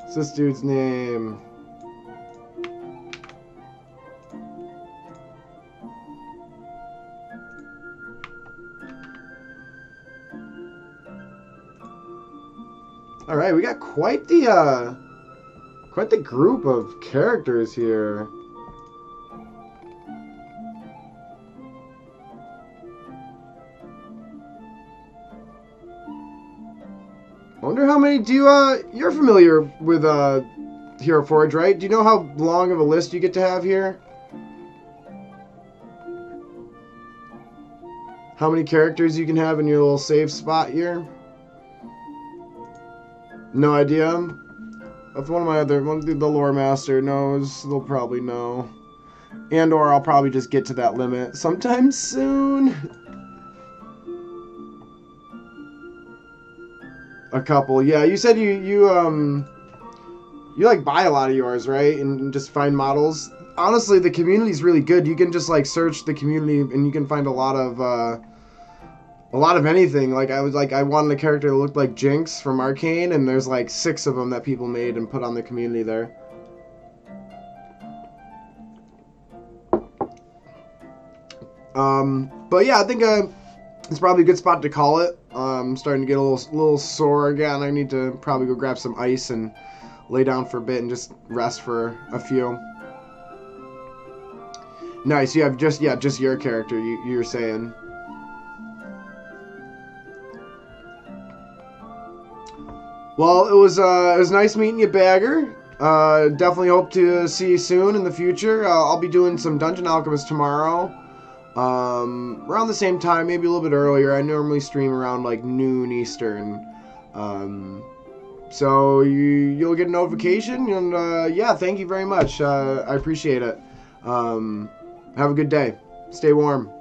What's this dude's name? All right, we got quite the group of characters here. I wonder how many do you, you're familiar with Hero Forge, right? Do you know how long of a list you get to have here? How many characters you can have in your little save spot here? No idea. If one of the lore master knows, they'll probably know. And or I'll probably just get to that limit sometime soon. A couple, yeah. You said you like buy a lot of yours, right? And just find models. Honestly, the community's really good. You can just like search the community and you can find a lot of anything. Like I wanted a character that looked like Jinx from Arcane, and there's like 6 of them that people made and put on the community there. But yeah, I think it's probably a good spot to call it. I'm starting to get a little sore again. I need to probably go grab some ice and lay down for a bit and just rest for a few. Nice. You have just your character. You're saying. Well, it was nice meeting you, Bagger. Definitely hope to see you soon in the future. I'll be doing some Dungeon Alchemist tomorrow. Around the same time, maybe a little bit earlier. I normally stream around like noon Eastern. So you'll get a notification, and yeah, thank you very much. I appreciate it. Have a good day. Stay warm.